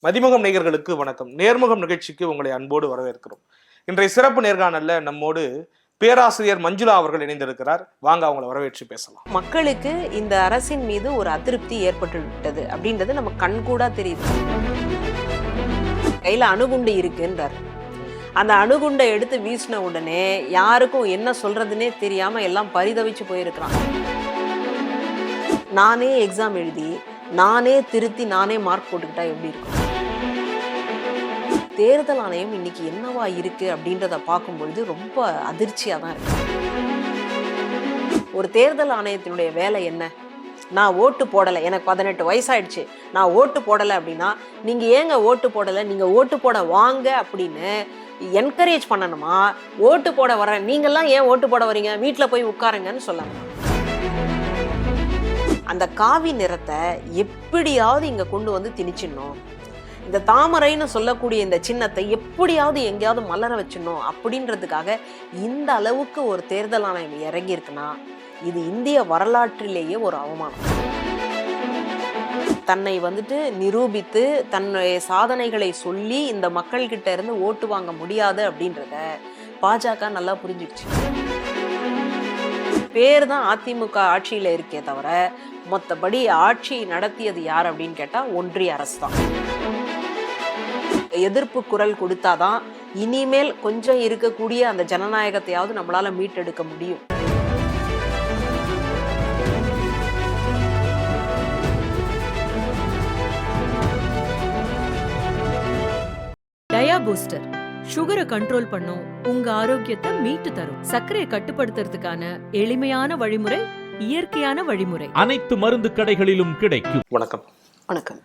மதிமுகம் நேயர்களுக்கு வணக்கம். நேர்முகம் நிகழ்ச்சிக்கு உங்களை அன்போடு வரவேற்கிறோம். இன்றைய சிறப்பு நேர்காணல்ல நம்மோடு பேராசிரியர் மஞ்சுளா அவர்கள் இணைந்திருக்கிறார். வாங்க அவங்களை வரவேற்று பேசலாம். மக்களுக்கு இந்த அரசின் மீது ஒரு அதிருப்தி ஏற்பட்டு விட்டது அப்படின்றது நம்ம கண்கூடா தெரியுது. கையில அணுகுண்டு இருக்குன்றார். அந்த அணுகுண்டை எடுத்து வீசின உடனே யாருக்கும் என்ன சொல்றதுன்னே தெரியாம எல்லாம் பரிதவிச்சு போயிருக்கிறான். நானே எக்ஸாம் எழுதி நானே திருத்தி நானே மார்க் போட்டுக்கிட்டா எப்படி இருக்கும்? தேர்தல் ஆணையம் இன்னைக்கு என்னவா இருக்கு அப்படின்றத பார்க்கும்பொழுது ரொம்ப அதிர்ச்சியா தான் இருக்கு. ஒரு தேர்தல் ஆணையத்தினுடைய வேலை என்ன? நான் ஓட்டு போடலை, எனக்கு 18 வயசாயிடுச்சு, நான் ஓட்டு போடலை அப்படின்னா நீங்க ஏங்க ஓட்டு போடலை, நீங்க ஓட்டு போட வாங்க அப்படின்னு என்கரேஜ் பண்ணணுமா? ஓட்டு போட வர நீங்கெல்லாம் ஏன் ஓட்டு போட வரீங்க, வீட்டில் போய் உட்காருங்கன்னு சொல்லணும். அந்த காவி நிறத்தை எப்படியாவது இங்க கொண்டு வந்து திணிச்சிடணும். இந்த தாமரைன்னு சொல்லக்கூடிய இந்த சின்னத்தை எப்படியாவது எங்கேயாவது மலர வச்சிடணும் அப்படின்றதுக்காக இந்த அளவுக்கு ஒரு தேர்தல் ஆணையம் இறங்கி இருக்குன்னா இது இந்திய வரலாற்றிலேயே ஒரு அவமானம். தன்னை நிரூபித்து தன்னுடைய சாதனைகளை சொல்லி இந்த மக்கள்கிட்ட இருந்து ஓட்டு வாங்க முடியாது அப்படின்றத பாஜக நல்லா புரிஞ்சிடுச்சு. பேர் தான் அதிமுக ஆட்சியில இருக்கே தவிர மொத்தபடி ஆட்சி நடத்தியது யார் அப்படின்னு கேட்டா ஒன்றிய அரசு தான். எதிர்ப்பு குரல் கொடுத்தாதான் இனிமேல் கொஞ்சம் இருக்கக்கூடிய அந்த ஜனநாயகத்தையாவது நம்மளால மீட்டெடுக்க முடியும். டயா பூஸ்டர் சுகரை கண்ட்ரோல் பண்ணும், உங்க ஆரோக்கியத்தை மீட்டு தரும். சர்க்கரையை கட்டுப்படுத்துறதுக்கான எளிமையான வழிமுறை, இயற்கையான வழிமுறை. அனைத்து மருந்து கடைகளிலும் கிடைக்கும். வணக்கம். வணக்கம்.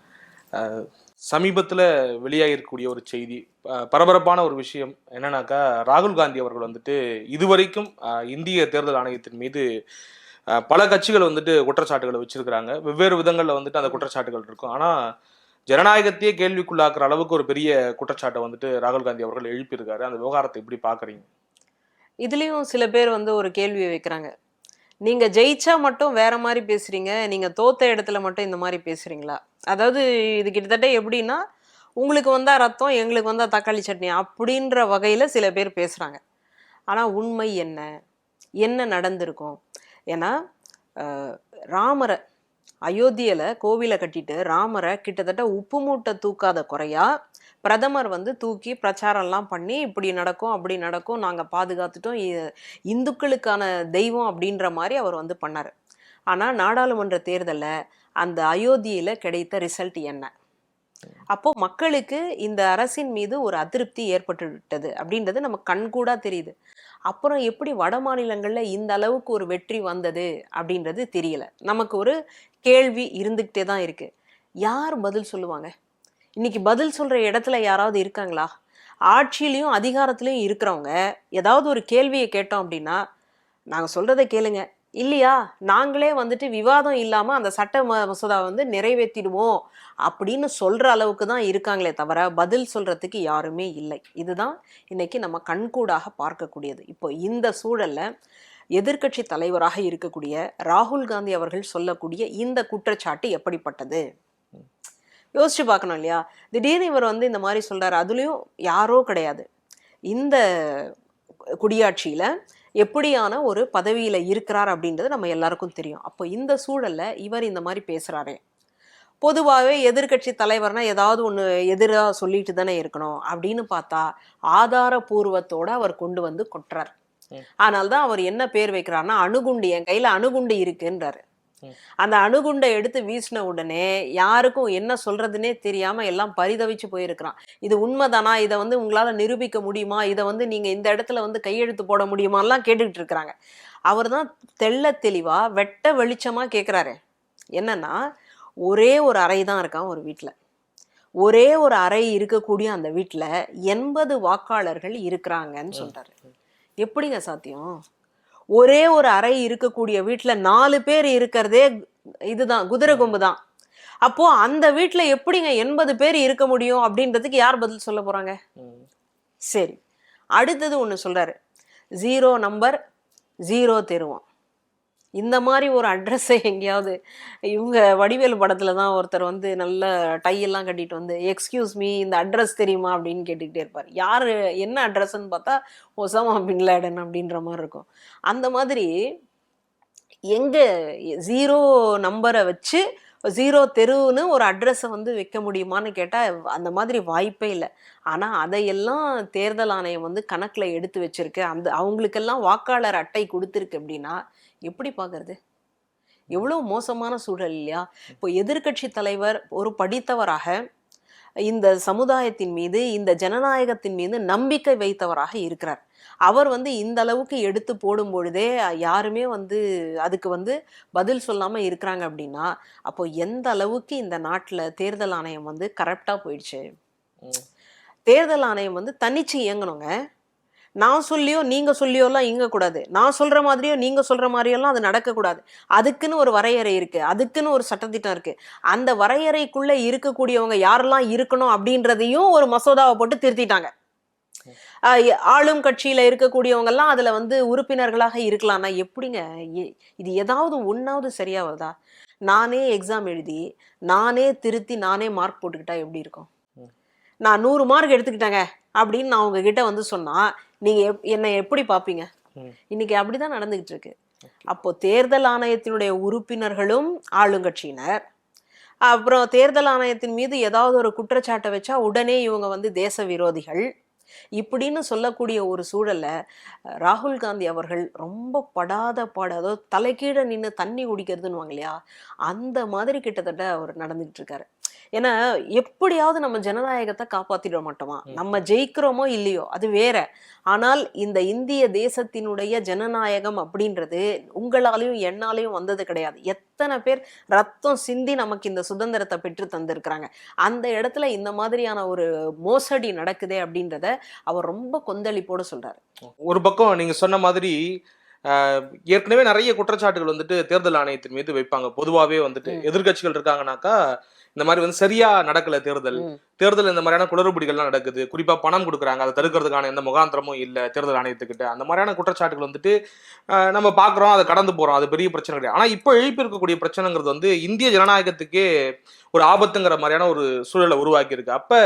சமீபத்தில் வெளியாகிருக்கக்கூடிய ஒரு செய்தி, பரபரப்பான ஒரு விஷயம் என்னன்னாக்கா, ராகுல் காந்தி அவர்கள் இதுவரைக்கும் இந்திய தேர்தல் ஆணையத்தின் மீது பல கட்சிகள் குற்றச்சாட்டுகளை வச்சிருக்கிறாங்க. வெவ்வேறு விதங்களில் அந்த குற்றச்சாட்டுகள் இருக்கும். ஆனால் ஜனநாயகத்தையே கேள்விக்குள்ளாக்குற அளவுக்கு ஒரு பெரிய குற்றச்சாட்டை ராகுல் காந்தி அவர்கள் எழுப்பியிருக்காரு. அந்த விவகாரத்தை எப்படி பார்க்குறீங்க? இதுலேயும் சில பேர் ஒரு கேள்வியை வைக்கிறாங்க. நீங்க ஜெயிச்சா மட்டும் வேற மாதிரி பேசுறீங்க, நீங்க தோத்த இடத்துல மட்டும் இந்த மாதிரி பேசுறீங்களா? அதாவது இது கிட்டத்தட்ட எப்படின்னா, உங்களுக்கு வந்தா ரத்தம், எங்களுக்கு வந்தா தக்காளி சட்னி அப்படின்ற வகையில சில பேர் பேசுறாங்க. ஆனா உண்மை என்ன, என்ன நடந்திருக்கும்? ஏன்னா ராமரை அயோத்தியில கோவிலை கட்டிட்டு ராமரை கிட்டத்தட்ட உப்பு மூட்டை தூக்காத குறையா பிரதமர் தூக்கி பிரச்சாரம்லாம் பண்ணி இப்படி நடக்கும் அப்படி நடக்கும், நாங்கள் பாதுகாத்துட்டோம், இந்துக்களுக்கான தெய்வம் அப்படின்ற மாதிரி அவர் பண்ணார். ஆனால் நாடாளுமன்ற தேர்தலில் அந்த அயோத்தியில் கிடைத்த ரிசல்ட் என்ன? அப்போ மக்களுக்கு இந்த அரசின் மீது ஒரு அதிருப்தி ஏற்பட்டு விட்டது அப்படின்றது நம்ம கண்கூடா தெரியுது. அப்புறம் எப்படி வட மாநிலங்கள்ல இந்த அளவுக்கு ஒரு வெற்றி வந்தது அப்படின்றது தெரியல. நமக்கு ஒரு கேள்வி இருந்துகிட்டே தான் இருக்கு. யார் பதில் சொல்லுவாங்க? இன்னைக்கு பதில் சொல்ற இடத்துல யாராவது இருக்காங்களா? ஆட்சியிலையும் அதிகாரத்திலையும் இருக்கிறவங்க ஏதாவது ஒரு கேள்வியை கேட்டோம் அப்படின்னா, நாங்க சொல்றதை கேளுங்க, இல்லையா நாங்களே விவாதம் இல்லாம அந்த சட்ட மசோதா நிறைவேற்றிடுவோம் அப்படின்னு சொல்ற அளவுக்கு தான் இருக்காங்களே தவிர பதில் சொல்றதுக்கு யாருமே இல்லை. இதுதான் இன்னைக்கு நம்ம கண்கூடாக பார்க்கக்கூடியது. இப்போ இந்த சூழல்ல எதிர்க்கட்சி தலைவராக இருக்கக்கூடிய ராகுல் காந்தி அவர்கள் சொல்லக்கூடிய இந்த குற்றச்சாட்டு எப்படிப்பட்டது யோசிச்சு பார்க்கணும் இல்லையா? திடீர்னு இவர் இந்த மாதிரி சொல்றாரு. அதுலயும் யாரோ கிடையாது, இந்த குடியாட்சியில எப்படியான ஒரு பதவியில இருக்கிறார் அப்படின்றது நம்ம எல்லாருக்கும் தெரியும். அப்போ இந்த சூழல்ல இவர் இந்த மாதிரி பேசுறாரே, பொதுவாகவே எதிர்கட்சி தலைவர்னா ஏதாவது ஒன்று எதிராக சொல்லிட்டு தானே இருக்கணும் அப்படின்னு பார்த்தா ஆதாரபூர்வத்தோட அவர் கொண்டு கொட்டுறார். அதனால்தான் அவர் என்ன பேர் வைக்கிறாருன்னா, அணுகுண்டு, என் கையில அணுகுண்டு இருக்குன்றாரு. அந்த அணுகுண்டை எடுத்து வீசின உடனே யாருக்கும் என்ன சொல்றதுன்னே தெரியாம எல்லாம் பரிதவிச்சு போயிருக்கிறான். இது உண்மைதானா, இதை உங்களால நிரூபிக்க முடியுமா, இதை நீங்க இந்த இடத்துல கையெழுத்து போட முடியுமாலாம் கேட்டுக்கிட்டு இருக்கிறாங்க. அவர் தான் தெள்ள தெளிவா வெட்ட வெளிச்சமா கேட்கிறாரு. என்னன்னா, ஒரே ஒரு அறை தான் இருக்கான் ஒரு வீட்டுல. ஒரே ஒரு அறை இருக்கக்கூடிய அந்த வீட்டுல 80 வாக்காளர்கள் இருக்கிறாங்கன்னு சொல்றாரு. எப்படிங்க சாத்தியம்? ஒரே ஒரு அறை இருக்கக்கூடிய வீட்டுல 4 பேர் இருக்கிறதே இதுதான், குதிரை கொம்பு தான். அப்போ அந்த வீட்டுல எப்படிங்க 80 பேர் இருக்க முடியும் அப்படின்றதுக்கு யார் பதில் சொல்ல போறாங்க? சரி, அடுத்தது ஒண்ணு சொல்றாரு, 0 நம்பர் 0 தெருவோம். இந்த மாதிரி ஒரு அட்ரஸை எங்கேயாவது இவங்க வடிவேலு படத்துல தான் ஒருத்தர் வந்து நல்ல டையெல்லாம் கட்டிட்டு வந்து எக்ஸ்கியூஸ் மீ இந்த அட்ரஸ் தெரியுமா அப்படின்னு கேட்டுக்கிட்டே இருப்பார். யாரு என்ன அட்ரஸ்ன்னு பார்த்தா ஒசாமா பின் லேடன் அப்படின்ற மாதிரி இருக்கும். அந்த மாதிரி எங்க 0 நம்பரை வச்சு 0 தெருவுன்னு ஒரு அட்ரஸை வந்து வைக்க முடியுமான்னு கேட்டால் அந்த மாதிரி வாய்ப்பே இல்லை. ஆனால் அதையெல்லாம் தேர்தல் ஆணையம் வந்து கணக்கில் எடுத்து வச்சிருக்கு. அவங்களுக்கெல்லாம் வாக்காளர் அட்டை கொடுத்துருக்கு அப்படின்னா எப்படி பார்க்கறது? எவ்வளோ மோசமான சூழல் இல்லையா? இப்போ எதிர்க்கட்சி தலைவர் ஒரு படித்தவராக இந்த சமுதாயத்தின் மீது இந்த ஜனநாயகத்தின் மீது நம்பிக்கை வைத்தவராக இருக்கிறார். அவர் வந்து இந்த அளவுக்கு எடுத்து போடும் பொழுதே யாருமே வந்து அதுக்கு வந்து பதில் சொல்லாம இருக்கிறாங்க அப்படின்னா அப்போ எந்த அளவுக்கு இந்த நாட்டுல தேர்தல் ஆணையம் வந்து கரப்டா போயிடுச்சு. தேர்தல் ஆணையம் வந்து தனிச்சு இயங்கணுங்க. நான் சொல்லியோ நீங்க சொல்லியோலாம் இயங்கக்கூடாது. நான் சொல்ற மாதிரியோ நீங்க சொல்ற மாதிரியெல்லாம் அது நடக்கக்கூடாது. அதுக்குன்னு ஒரு வரையறை இருக்கு, அதுக்குன்னு ஒரு சட்டத்திட்டம் இருக்கு. அந்த வரையறைக்குள்ள இருக்கக்கூடியவங்க யாரெல்லாம் இருக்கணும் அப்படின்றதையும் ஒரு மசோதாவை போட்டு திருத்திட்டாங்க. ஆளும் கட்சியில இருக்கக்கூடியவங்க எல்லாம் அதுல வந்து உறுப்பினர்களாக இருக்கலாம்னா எப்படிங்க? இது ஏதாவது ஒன்னாவது சரியா வருதா? நானே எக்ஸாம் எழுதி நானே திருத்தி நானே மார்க் போட்டுக்கிட்டா எப்படி இருக்கும்? நான் 100 மார்க் எடுத்துக்கிட்டேங்க அப்படின்னு நான் உங்ககிட்ட வந்து சொன்னா நீங்க என்னை எப்படி பார்ப்பீங்க? இன்னைக்கு அப்படிதான் நடந்துகிட்டு இருக்கு. அப்போ தேர்தல் ஆணையத்தினுடைய உறுப்பினர்களும் ஆளுங்கட்சியினர், அப்புறம் தேர்தல் ஆணையத்தின் மீது ஏதாவது ஒரு குற்றச்சாட்டை வச்சா உடனே இவங்க வந்து தேச விரோதிகள் இப்படின்னு சொல்லக்கூடிய ஒரு சூழல்ல ராகுல் காந்தி அவர்கள் ரொம்ப படாத பாடு, அதாவது தலைகீழ நின்று தண்ணி குடிக்கிறதுன்னு வாங்க இல்லையா, அந்த மாதிரி கிட்டத்தட்ட அவர் நடந்துகிட்டு இருக்காரு. ஏன்னா எப்படியாவது நம்ம ஜனநாயகத்தை காப்பாத்திட மாட்டோமா? நம்ம ஜெயிக்கிறோமோ இல்லையோ அது வேற. ஆனால் இந்த இந்திய தேசத்தினுடைய ஜனநாயகம் அப்படின்றது உங்களாலையும் என்னாலையும் வந்தது கிடையாது. எத்தனை பேர் ரத்தம் சிந்தி நமக்கு இந்த சுதந்திரத்தை பெற்று தந்திருக்கிறாங்க. அந்த இடத்துல இந்த மாதிரியான ஒரு மோசடி நடக்குதே அப்படின்றத அவர் ரொம்ப கொந்தளிப்போட சொல்றாரு. ஒரு பக்கம் நீங்க சொன்ன மாதிரி ஏற்கனவே நிறைய குற்றச்சாட்டுகள் வந்துட்டு தேர்தல் ஆணையத்தின் மீது வைப்பாங்க. பொதுவாகவே வந்துட்டு எதிர்கட்சிகள் இருக்காங்கனாக்கா இந்த மாதிரி வந்து சரியா நடக்கல தேர்தல் இந்த மாதிரியான குளறுபடிகள்லாம் நடக்குது, குறிப்பா பணம் கொடுக்குறாங்க, அதை தடுக்கிறதுக்கான எந்த முகாந்திரமும் இல்லை தேர்தல் ஆணையத்துக்கிட்ட, அந்த மாதிரியான குற்றச்சாட்டுகள் வந்துட்டு நம்ம பாக்குறோம், அதை கடந்து போறோம், அது பெரிய பிரச்சனை கிடையாது. ஆனா இப்போ எழுப்பி இருக்கக்கூடிய பிரச்சனைங்கிறது வந்து இந்திய ஜனநாயகத்துக்கே ஒரு ஆபத்துங்கிற மாதிரியான ஒரு சூழலை உருவாக்கி இருக்கு. அப்ப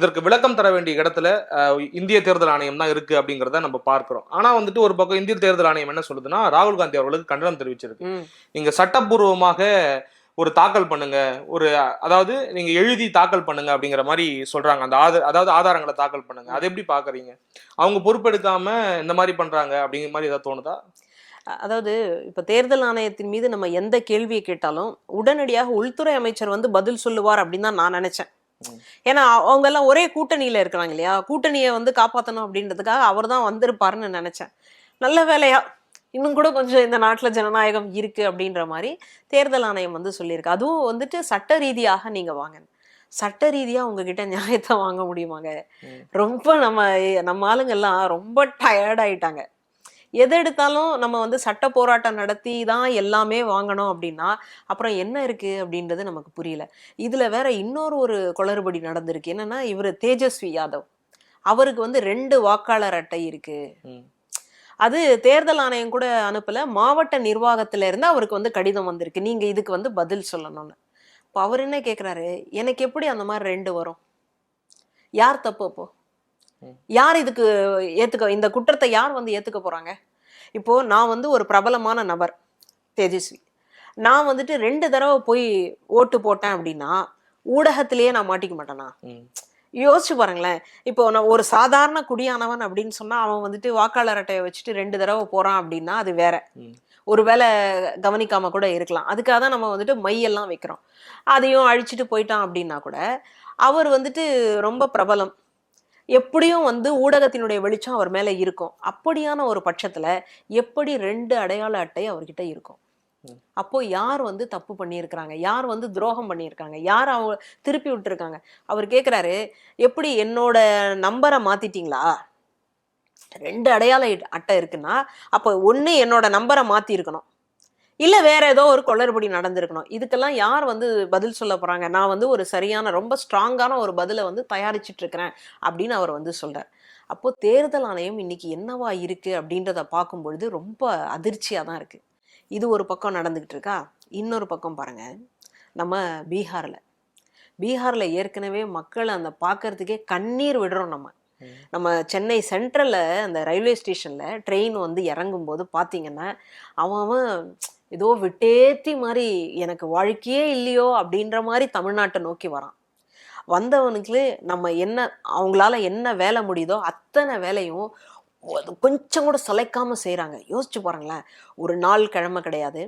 இதற்கு விளக்கம் தர வேண்டிய இடத்துல இந்திய தேர்தல் ஆணையம் தான் இருக்கு அப்படிங்கிறத நம்ம பார்க்கிறோம். ஆனா வந்துட்டு ஒரு பக்கம் இந்திய தேர்தல் ஆணையம் என்ன சொல்லுதுன்னா, ராகுல் காந்தி அவர்களுக்கு கண்டனம் தெரிவிச்சிருக்கு. நீங்க சட்டப்பூர்வமாக ஒரு தாக்கல் பண்ணுங்க, அதாவது நீங்க எழுதி தாக்கல் பண்ணுங்க அப்படிங்கிற மாதிரி சொல்றாங்க. அதாவது ஆதாரங்களை தாக்கல் பண்ணுங்க. அதை எப்படி பாக்குறீங்க? அவங்க பொறுப்பெடுக்காம இந்த மாதிரி பண்றாங்க அப்படிங்கிற மாதிரி ஏதாவது தோணுதா? அதாவது இப்ப தேர்தல் ஆணையத்தின் மீது நம்ம எந்த கேள்வியை கேட்டாலும் உடனடியாக உள்துறை அமைச்சர் வந்து பதில் சொல்லுவார் அப்படின்னு தான் நான் நினைச்சேன். ஏன்னா அவங்க எல்லாம் ஒரே கூட்டணியில இருக்கிறாங்க இல்லையா, கூட்டணியை வந்து காப்பாற்றணும் அப்படின்றதுக்காக அவர் தான் வந்திருப்பாருன்னு நினைச்சேன். நல்ல வேலையா இன்னும் கூட கொஞ்சம் இந்த நாட்டுல ஜனநாயகம் இருக்கு அப்படின்ற மாதிரி தேர்தல் ஆணையம் வந்து சொல்லியிருக்கு. அதுவும் வந்துட்டு சட்ட ரீதியாக நீங்க வாங்க, சட்ட ரீதியா உங்ககிட்ட நியாயத்தை வாங்க முடியுமாங்க? ரொம்ப நம்ம ஆளுங்க எல்லாம் ரொம்ப டயர்ட் ஆயிட்டாங்க. எது எடுத்தாலும் நம்ம வந்து சட்ட போராட்டம் நடத்தி தான் எல்லாமே வாங்கணும் அப்படின்னா அப்புறம் என்ன இருக்கு அப்படின்றது நமக்கு புரியல. இதுல வேற இன்னொரு ஒரு குளறுபடி நடந்திருக்கு. என்னன்னா, இவர் தேஜஸ்வி யாதவ் அவருக்கு வந்து 2 வாக்காளர் அட்டை இருக்கு. அது தேர்தல் ஆணையம் கூட அனுப்பல, மாவட்ட நிர்வாகத்துல இருந்து அவருக்கு வந்து கடிதம் வந்திருக்கு, நீங்க இதுக்கு வந்து பதில் சொல்லணும்னு. இப்போ அவர் என்ன கேட்கிறாரு, எனக்கு எப்படி அந்த மாதிரி 2 வரும்? யார் தப்பு? அப்போ யார் இதுக்கு இந்த குற்றத்தை யார் வந்து ஏத்துக்க போறாங்க? இப்போ நான் வந்து ஒரு பிரபலமான நபர் தேஜஸ்வி, நான் வந்துட்டு 2 தடவை போய் ஓட்டு போட்டேன் அப்படின்னா ஊடகத்திலேயே நான் மாட்டிக்க மாட்டேனா? யோசிச்சு பாருங்களேன். இப்போ நான் ஒரு சாதாரண குடியானவன் அப்படின்னு சொன்னா அவன் வந்துட்டு வாக்காளர் அட்டையை வச்சுட்டு 2 தடவை போறான் அப்படின்னா அது வேற. ஒருவேளை கவனிக்காம கூட இருக்கலாம். அதுக்காக தான் நம்ம வந்துட்டு மையெல்லாம் வைக்கிறோம். அதையும் அழிச்சிட்டு போயிட்டான் அப்படின்னா கூட அவர் வந்துட்டு ரொம்ப பிரபலம், எப்படியும் வந்து ஊடகத்தினுடைய வெளிச்சம் அவர் மேல இருக்கும். அப்படியான ஒரு பட்சத்துல எப்படி 2 அடையாள அட்டை அவர்கிட்ட இருக்கும்? அப்போ யார் வந்து தப்பு பண்ணியிருக்கிறாங்க, யார் வந்து துரோகம் பண்ணியிருக்காங்க, யார் அவங்க திருப்பி விட்டுருக்காங்க? அவர் கேட்கிறாரு, எப்படி என்னோட நம்பரை மாத்திட்டீங்களா? 2 அடையாள அட்டை இருக்குன்னா அப்போ ஒண்ணு என்னோட நம்பரை மாத்தி இருக்கணும், இல்ல வேற ஏதோ ஒரு குளறுபடி நடந்திருக்கணும். இதுக்கெல்லாம் யார் வந்து பதில் சொல்ல போறாங்க? நான் வந்து ஒரு சரியான ரொம்ப ஸ்ட்ராங்கான ஒரு பதிலை வந்து தயாரிச்சிட்டு இருக்கிறேன் அப்படின்னு அவர் வந்து சொல்றார். அப்போ தேர்தல் ஆணையம் இன்னைக்கு என்னவா இருக்கு அப்படின்றத பார்க்கும் பொழுது ரொம்ப அதிர்ச்சியா தான் இருக்கு. இது ஒரு பக்கம் நடந்துக்கிட்டு இருக்கா. இன்னொரு பக்கம் பாருங்க, நம்ம பீகாரில் ஏற்கனவே மக்கள் அந்த பார்க்கறதுக்கே கண்ணீர் விடுறோம். நம்ம சென்னை சென்ட்ரலில் அந்த ரயில்வே ஸ்டேஷனில் ட்ரெயின் வந்து இறங்கும்போது பார்த்தீங்கன்னா அவன் ஏதோ விட்டேத்தி மாதிரி எனக்கு வாழ்க்கையே இல்லையோ அப்படின்ற மாதிரி தமிழ்நாட்டை நோக்கி வரான். வந்தவனுக்கு நம்ம என்ன அவங்களால என்ன வேலை முடியுதோ அத்தனை வேலையும் கொஞ்சம் கூட சளைக்காமல் செய்கிறாங்க. யோசிச்சு பாருங்களேன், ஒரு நாள் கிழமை கிடையாது,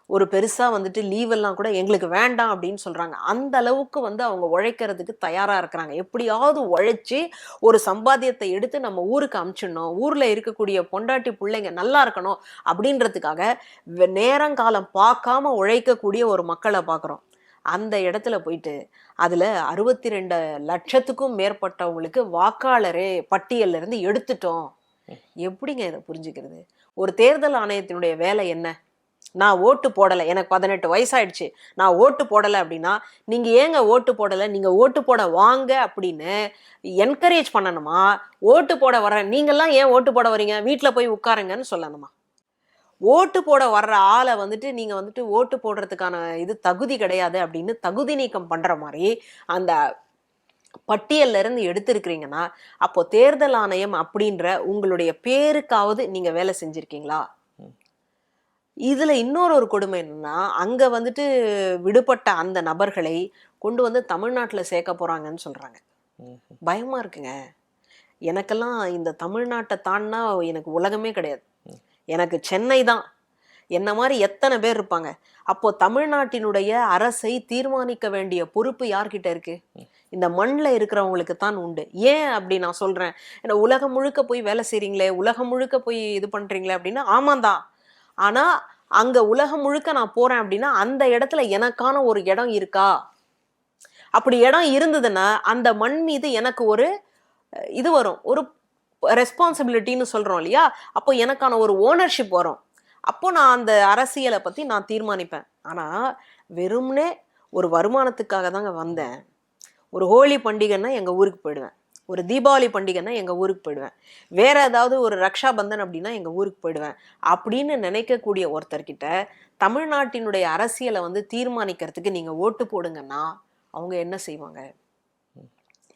ஒரு பெருசாக வந்துட்டு லீவெல்லாம் கூட எங்களுக்கு வேண்டாம் அப்படின்னு சொல்கிறாங்க. அந்த அளவுக்கு வந்து அவங்க உழைக்கிறதுக்கு தயாராக இருக்கிறாங்க. எப்படியாவது உழைச்சி ஒரு சம்பாத்தியத்தை எடுத்து நம்ம ஊருக்கு அனுப்பிச்சிடணும், ஊரில் இருக்கக்கூடிய பொண்டாட்டி பிள்ளைங்க நல்லா இருக்கணும் அப்படின்றதுக்காக நேரங்காலம் பார்க்காம உழைக்கக்கூடிய ஒரு மக்களை பார்க்குறோம். அந்த இடத்துல போயிட்டு அதில் 62 லட்சத்துக்கும் மேற்பட்டவங்களுக்கு வாக்காளரே பட்டியல்ல இருந்து எடுத்துட்டோம். எப்படிங்க இதை புரிஞ்சுக்கிறது? ஒரு தேர்தல் ஆணையத்தினுடைய வேலை என்ன? நான் ஓட்டு போடலை, எனக்கு 18 வயசாயிடுச்சு, நான் ஓட்டு போடலை அப்படின்னா நீங்கள் ஏங்க ஓட்டு போடலை, நீங்கள் ஓட்டு போட வாங்க அப்படின்னு என்கரேஜ் பண்ணணுமா? ஓட்டு போட வர நீங்கள்லாம் ஏன் ஓட்டு போட வரீங்க, வீட்டில் போய் உட்காருங்கன்னு சொல்லணுமா? ஓட்டு போட வர்ற ஆளை வந்துட்டு நீங்கள் வந்துட்டு ஓட்டு போடுறதுக்கான இது தகுதி கிடையாது அப்படின்னு தகுதி நீக்கம் பண்ணுற மாதிரி அந்த பட்டியல்ல இருந்து எடுத்திருக்கிறீங்கன்னா அப்போ தேர்தல் ஆணையம் அப்படின்ற உங்களுடைய பேருக்காவது நீங்கள் வேலை செஞ்சுருக்கீங்களா? இதுல இன்னொரு கொடுமை என்னன்னா, அங்க வந்துட்டு விடுபட்ட அந்த நபர்களை கொண்டு வந்து தமிழ்நாட்டுல சேர்க்க போறாங்கன்னு சொல்றாங்க. பயமா இருக்குங்க. எனக்கெல்லாம் இந்த தமிழ்நாட்டை தாண்டினா எனக்கு உலகமே கிடையாது. எனக்கு சென்னை தான். என்ன மாதிரி எத்தனை பேர் இருப்பாங்க. அப்போ தமிழ்நாட்டினுடைய அரசை தீர்மானிக்க வேண்டிய பொறுப்பு யார்கிட்ட இருக்கு? இந்த மண்ணில் இருக்கிறவங்களுக்கு தான் உண்டு. ஏன் அப்படி நான் சொல்றேன்? ஏன்னா உலகம் முழுக்க போய் வேலை செய்றீங்களே, உலகம் முழுக்க போய் இது பண்றீங்களே அப்படின்னா ஆமாந்தான். ஆனா அங்க உலகம் முழுக்க நான் போறேன் அப்படின்னா அந்த இடத்துல எனக்கான ஒரு இடம் இருக்கா? அப்படி இடம் இருந்ததுன்னா அந்த மண் மீது எனக்கு ஒரு இது வரும், ஒரு ரெஸ்பான்சிபிலிட்டின்னு சொல்றோம் இல்லையா? அப்போ எனக்கான ஒரு ஓனர்ஷிப் வரும். அப்போ நான் அந்த அரசியலை பத்தி நான் தீர்மானிப்பேன். ஆனா வெறும்னே ஒரு வருமானத்துக்காக தாங்க வந்தேன். ஒரு ஹோலி பண்டிகைன்னா எங்க ஊருக்கு போயிடுவேன், ஒரு தீபாவளி பண்டிகைன்னா எங்கள் ஊருக்கு போயிடுவேன், வேற ஏதாவது ஒரு ரக்ஷா பந்தன் அப்படின்னா எங்கள் ஊருக்கு போயிடுவேன் அப்படின்னு நினைக்கக்கூடிய ஒருத்தர்கிட்ட தமிழ்நாட்டினுடைய அரசியலை வந்து தீர்மானிக்கிறதுக்கு நீங்கள் ஓட்டு போடுங்கன்னா அவங்க என்ன செய்வாங்க?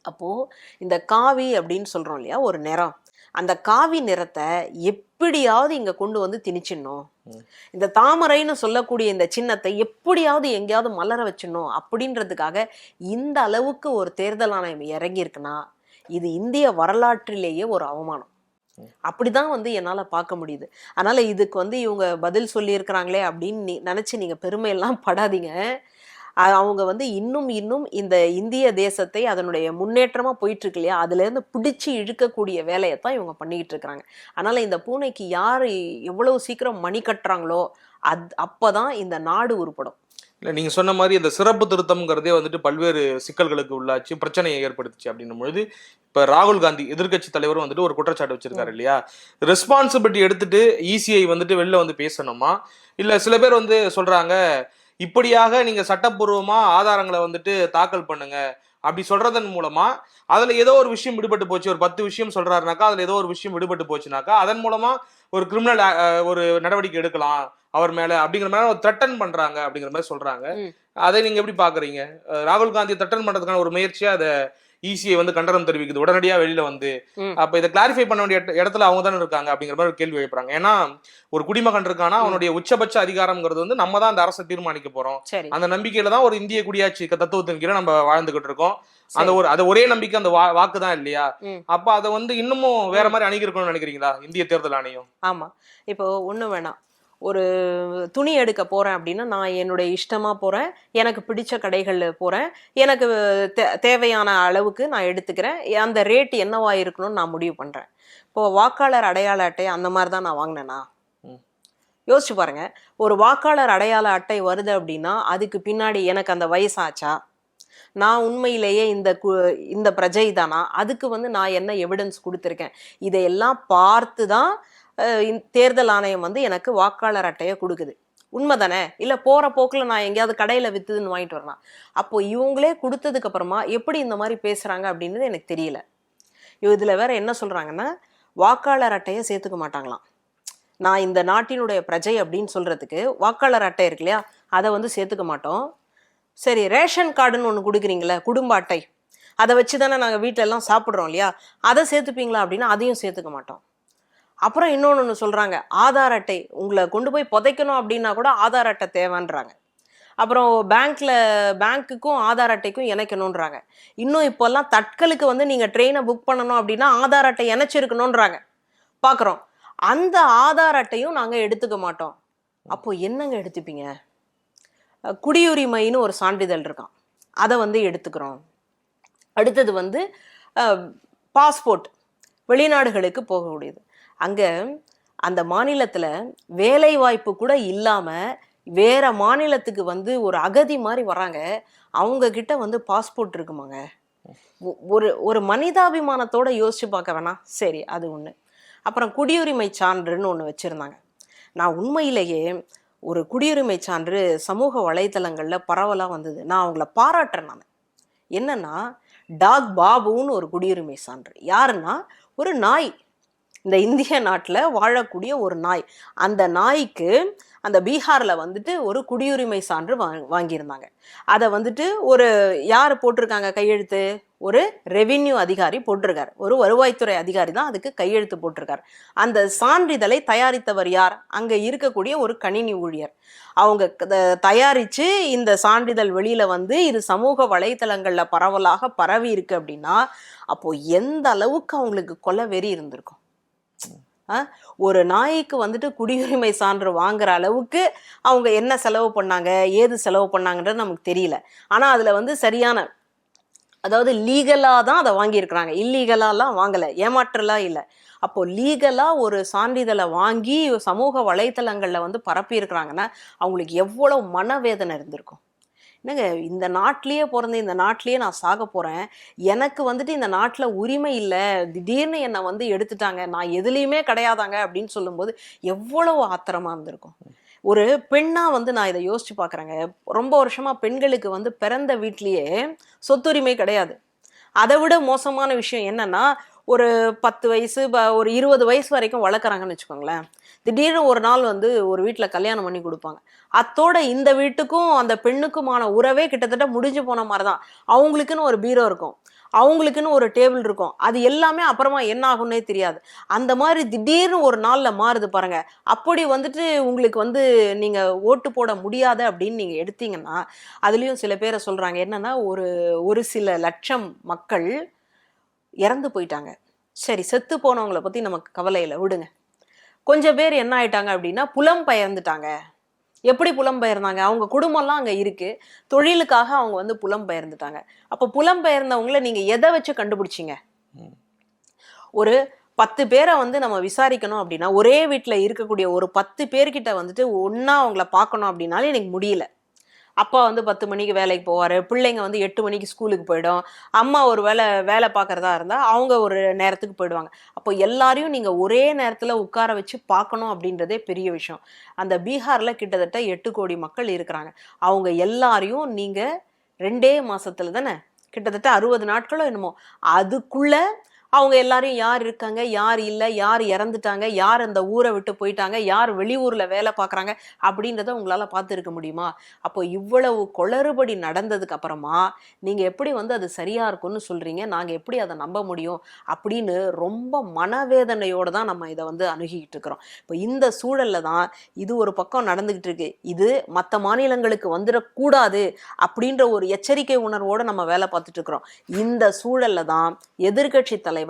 அப்போது இந்த காவி அப்படின்னு சொல்கிறோம் இல்லையா, ஒரு நிறம், அந்த காவி நிறத்தை எப்படியாவது இங்கே கொண்டு வந்து திணிச்சிடணும். இந்த தாமரைன்னு சொல்லக்கூடிய இந்த சின்னத்தை எப்படியாவது எங்கேயாவது மலர வச்சிடணும் அப்படின்றதுக்காக இந்த அளவுக்கு ஒரு தேர்தல் ஆணையம் இறங்கியிருக்குன்னா இது இந்திய வரலாற்றிலேயே ஒரு அவமானம். அப்படிதான் வந்து என்னால பார்க்க முடியுது. அதனால இதுக்கு வந்து இவங்க பதில் சொல்லியிருக்கிறாங்களே அப்படின்னு நினைச்சு நீங்க பெருமையெல்லாம் படாதீங்க. அவங்க வந்து இன்னும் இந்த இந்திய தேசத்தை அதனுடைய முன்னேற்றமா போயிட்டு இருக்கு இல்லையா, அதுல இருந்து பிடிச்சு இழுக்கக்கூடிய வேலையை தான் இவங்க பண்ணிக்கிட்டு இருக்கிறாங்க. அதனால இந்த பூனைக்கு யாரு எவ்வளவு சீக்கிரம் மணி கட்டுறாங்களோ அப்பதான் இந்த நாடு உருப்படும். இல்லை, நீங்கள் சொன்ன மாதிரி இந்த சிறப்பு திருத்தம்ங்கிறதே வந்துட்டு பல்வேறு சிக்கல்களுக்கு உள்ளாச்சு, பிரச்சனையை ஏற்படுத்துச்சு அப்படின்னும் பொழுது இப்போ ராகுல் காந்தி எதிர்கட்சி தலைவரும் வந்துட்டு ஒரு குற்றச்சாட்டு வச்சிருக்காரு இல்லையா, ரெஸ்பான்சிபிலிட்டி எடுத்துட்டு இசிஐ வந்துட்டு வெளில வந்து பேசணுமா? இல்லை சில பேர் வந்து சொல்றாங்க இப்படியாக நீங்க சட்டப்பூர்வமா ஆதாரங்களை வந்துட்டு தாக்கல் பண்ணுங்க, அப்படி சொல்றதன் மூலமா அதுல ஏதோ ஒரு விஷயம் விடுபட்டு போச்சு, ஒரு 10 விஷயம் சொல்றாருனாக்கா அதுல ஏதோ ஒரு விஷயம் விடுபட்டு போச்சுனாக்கா அதன் மூலமா ஒரு கிரிமினல் ஒரு நடவடிக்கை எடுக்கலாம் அவர் மேல அப்படிங்கிற மாதிரி ஒரு த்ரெட்டன் பண்றாங்க அப்படிங்கிற மாதிரி சொல்றாங்க. அதை நீங்க எப்படி பாக்குறீங்க? ராகுல் காந்தி த்ரெட்டன் பண்றதுக்கான ஒரு முயற்சியா அதை இசிஐ வந்து கண்டனம் தெரிவிக்குது உடனடியா வெளியில வந்து. அப்ப இதை கிளாரிஃபை பண்ண வேண்டிய இடத்துல அவங்க தானே இருக்காங்க அப்படிங்கிற மாதிரி ஒரு கேள்வி எழுப்புறாங்க. ஏன்னா ஒரு குடிமகன் இருக்கானா அவனுடைய உச்சபட்ச அதிகாரம்ங்கிறது வந்து நம்ம தான் அந்த அரசை தீர்மானிக்க போறோம். அந்த நம்பிக்கையில தான் ஒரு இந்திய குடியாட்சி தத்துவத்தின் கீழே நம்ம வாழ்ந்துகிட்டு இருக்கோம். அந்த ஒரே நம்பிக்கை அந்த வாக்கு தான் இல்லையா? அப்ப அதை வந்து இன்னமும் வேற மாதிரி அணுகிருக்கணும்னு நினைக்கிறீங்களா இந்திய தேர்தல் ஆணையம்? ஆமா, இப்போ ஒண்ணு வேணாம், ஒரு துணி எடுக்க போறேன் அப்படின்னா நான் என்னுடைய இஷ்டமா போறேன், எனக்கு பிடிச்ச கடைகள்ல போறேன், எனக்கு தேவையான அளவுக்கு நான் எடுத்துக்கிறேன், அந்த ரேட் என்னவா இருக்கணும்னு நான் முடிவு பண்றேன். இப்போ வாக்காளர் அடையாள அட்டை அந்த மாதிரி தான் நான் வாங்கினேனா? யோசிச்சு பாருங்க. ஒரு வாக்காளர் அடையாள அட்டை வருது அப்படின்னா அதுக்கு பின்னாடி எனக்கு அந்த வயசாச்சா, நான் உண்மையிலேயே இந்த பிரஜை தானா, அதுக்கு வந்து நான் என்ன எவிடன்ஸ் கொடுத்துருக்கேன், இதையெல்லாம் பார்த்து தான் தேர்தல் ஆணையம் வந்து எனக்கு வாக்காளர் அட்டையை கொடுக்குது. உண்மை தானே? இல்லை போகிற போக்கில் நான் எங்கேயாவது கடையில் விற்றுதுன்னு வாங்கிட்டு வரலாம். அப்போ இவங்களே கொடுத்ததுக்கு அப்புறமா எப்படி இந்த மாதிரி பேசுகிறாங்க அப்படின்றது எனக்கு தெரியல. இதில் வேற என்ன சொல்கிறாங்கன்னா வாக்காளர் அட்டையை சேர்த்துக்க மாட்டாங்களாம். நான் இந்த நாட்டினுடைய பிரஜை அப்படின்னு சொல்றதுக்கு வாக்காளர் அட்டை இருக்கு இல்லையா, அதை வந்து சேர்த்துக்க மாட்டோம். சரி, ரேஷன் கார்டுன்னு ஒன்று கொடுக்குறீங்களே, குடும்ப அட்டை, அதை வச்சு தானே நாங்கள் வீட்டில எல்லாம் சாப்பிட்றோம் இல்லையா, அதை சேர்த்துப்பீங்களா அப்படின்னா அதையும் சேர்த்துக்க மாட்டோம். அப்புறம் இன்னொன்று சொல்கிறாங்க, ஆதார் அட்டை, உங்களை கொண்டு போய் புதைக்கணும் அப்படின்னா கூட ஆதார் அட்டை தேவைன்றாங்க. அப்புறம் பேங்க்குக்கும் ஆதார் அட்டைக்கும் இணைக்கணுன்றாங்க. இன்னும் இப்போல்லாம் தட்கலுக்கு வந்து நீங்கள் ட்ரெயினை புக் பண்ணணும் அப்படின்னா ஆதார் அட்டை இணைச்சிருக்கணுன்றாங்க. பார்க்குறோம். அந்த ஆதார் அட்டையும் நாங்கள் எடுத்துக்க மாட்டோம். அப்போ என்னங்க எடுத்துப்பீங்க? குடியுரிமைன்னு ஒரு சான்றிதழ் இருக்கான், அதை வந்து எடுத்துக்கிறோம். அடுத்தது வந்து பாஸ்போர்ட், வெளிநாடுகளுக்கு போகக்கூடியது. அங்கே அந்த மாநிலத்தில் வேலை வாய்ப்பு கூட இல்லாமல் வேற மாநிலத்துக்கு வந்து ஒரு அகதி மாதிரி வராங்க, அவங்க கிட்ட வந்து பாஸ்போர்ட் இருக்குமாங்க? ஒரு ஒரு மனிதாபிமானத்தோட யோசிச்சு பார்க்க வேணாம்? சரி, அது ஒன்று. அப்புறம் குடியுரிமை சான்றுன்னு ஒன்று வச்சுருந்தாங்க. நான் உண்மையிலேயே ஒரு குடியுரிமை சான்று சமூக வலைத்தளங்களில் பரவலாக வந்தது, நான் அவங்கள பாராட்டுறேன். நான் என்னன்னா, டாக் பாபுன்னு ஒரு குடியுரிமை சான்று. யாருன்னா, ஒரு நாய், இந்த இந்திய நாட்டில் வாழக்கூடிய ஒரு நாய். அந்த நாய்க்கு அந்த பீகாரில் வந்துட்டு ஒரு குடியுரிமை சான்று வாங்கியிருந்தாங்க. அதை வந்துட்டு ஒரு யார் போட்டிருக்காங்க கையெழுத்து? ஒரு ரெவின்யூ அதிகாரி போட்டிருக்காரு, ஒரு வருவாய்த்துறை அதிகாரி தான் அதுக்கு கையெழுத்து போட்டிருக்காரு. அந்த சான்றிதழை தயாரித்தவர் யார்? அங்கே இருக்கக்கூடிய ஒரு கணினி ஊழியர். அவங்க தயாரித்து இந்த சான்றிதழ் வெளியில் வந்து இது சமூக வலைத்தளங்களில் பரவலாக பரவி இருக்கு அப்படின்னா, அப்போது எந்த அளவுக்கு அவங்களுக்கு கொலை வெறி இருந்திருக்கும். ஒரு நாய்க்கு வந்துட்டு குடியுரிமை சான்று வாங்குற அளவுக்கு அவங்க என்ன செலவு பண்ணாங்க, ஏது செலவு பண்ணாங்கன்றது நமக்கு தெரியல. ஆனால் அதில் வந்து சரியான, அதாவது லீகலாக தான் அதை வாங்கியிருக்கிறாங்க, இல்லீகலாலாம் வாங்கலை, ஏமாற்றலாம் இல்லை. அப்போது லீகலாக ஒரு சான்றிதழை வாங்கி சமூக வலைத்தளங்களில் வந்து பரப்பி இருக்கிறாங்கன்னா அவங்களுக்கு எவ்வளோ மனவேதனை இருந்திருக்கும். என்னங்க, இந்த நாட்டிலேயே பிறந்து இந்த நாட்டிலேயே நான் சாக போகிறேன், எனக்கு வந்துட்டு இந்த நாட்டில் உரிமை இல்லை, திடீர்னு என்னை வந்து எடுத்துட்டாங்க, நான் எதுலேயுமே கிடையாதாங்க அப்படின்னு சொல்லும்போது எவ்வளவு ஆத்திரமாக இருந்திருக்கும். ஒரு பெண்ணாக வந்து நான் இதை யோசிச்சு பார்க்குறேங்க. ரொம்ப வருஷமாக பெண்களுக்கு வந்து பிறந்த வீட்லேயே சொத்துரிமை கிடையாது. அதை விட மோசமான விஷயம் என்னன்னா, ஒரு 10 வயசு ஒரு 20 வயசு வரைக்கும் வளர்க்குறாங்கன்னு வச்சுக்கோங்களேன். திடீர்னு ஒரு நாள் வந்து ஒரு வீட்டில் கல்யாணம் பண்ணி கொடுப்பாங்க. அத்தோட இந்த வீட்டுக்கும் அந்த பெண்ணுக்குமான உறவே கிட்டத்தட்ட முடிஞ்சு போன மாதிரி தான். அவங்களுக்குன்னு ஒரு பீரோ இருக்கும், அவங்களுக்குன்னு ஒரு டேபிள் இருக்கும், அது எல்லாமே அப்புறமா என்ன ஆகும்னே தெரியாது. அந்த மாதிரி திடீர்னு ஒரு நாளில் மாறுது பாருங்க. அப்படி வந்துட்டு உங்களுக்கு வந்து நீங்கள் ஓட்டு போட முடியாது அப்படின்னு நீங்கள் எடுத்தீங்கன்னா, அதுலேயும் சில பேரை சொல்கிறாங்க என்னன்னா, ஒரு சில லட்சம் மக்கள் இறந்து போயிட்டாங்க. சரி, செத்து போனவங்களை பற்றி நமக்கு கவலை இல்லை, விடுங்க. கொஞ்சம் பேர் என்ன ஆயிட்டாங்க அப்படின்னா புலம்பெயர்ந்துட்டாங்க. எப்படி புலம்பெயர்ந்தாங்க? அவங்க குடும்பம்லாம் அங்கே இருக்கு, தொழிலுக்காக அவங்க வந்து புலம்பெயர்ந்துட்டாங்க. அப்போ புலம்பெயர்ந்தவங்கள நீங்கள் எதை வச்சு கண்டுபிடிச்சிங்க? ஒரு 10 பேரை வந்து நம்ம விசாரிக்கணும் அப்படின்னா, ஒரே வீட்டில் இருக்கக்கூடிய ஒரு 10 பேர்கிட்ட வந்துட்டு ஒன்றா அவங்கள பார்க்கணும் அப்படின்னாலே எனக்கு முடியல. அப்பா வந்து 10 மணிக்கு வேலைக்கு போவார், பிள்ளைங்க வந்து 8 மணிக்கு ஸ்கூலுக்கு போயிடும், அம்மா ஒரு வேலை பார்க்குறதா இருந்தால் அவங்க ஒரு நேரத்துக்கு போயிடுவாங்க. அப்போ எல்லாரையும் நீங்கள் ஒரே நேரத்தில் உட்கார வச்சு பார்க்கணும் அப்படின்றதே பெரிய விஷயம். அந்த பீகாரில் கிட்டத்தட்ட 8 கோடி மக்கள் இருக்கிறாங்க. அவங்க எல்லாரையும் நீங்கள் 2 மாதத்துல தானே, கிட்டத்தட்ட 60 நாட்களோ என்னமோ, அதுக்குள்ளே அவங்க எல்லாரையும் யார் இருக்காங்க, யார் இல்லை, யார் இறந்துட்டாங்க, யார் அந்த ஊரை விட்டு போயிட்டாங்க, யார் வெளியூரில் வேலை பார்க்குறாங்க அப்படின்றத உங்களால் பார்த்துருக்க முடியுமா? அப்போ இவ்வளவு குளறுபடி நடந்ததுக்கு அப்புறமா நீங்கள் எப்படி வந்து அது சரியாக இருக்கும்னு சொல்கிறீங்க, நாங்கள் எப்படி அதை நம்ப முடியும் அப்படின்னு ரொம்ப மனவேதனையோடு தான் நம்ம இதை வந்து அணுகிக்கிட்டு இருக்கிறோம். இப்போ இந்த சூழலில் தான் இது ஒரு பக்கம் நடந்துக்கிட்டு இருக்கு. இது மற்ற மாநிலங்களுக்கு வந்துடக்கூடாது அப்படின்ற ஒரு எச்சரிக்கை உணர்வோடு நம்ம வேலை பார்த்துட்டு இருக்கிறோம். இந்த சூழலில் தான் எதிர்க்கட்சி தலைவர்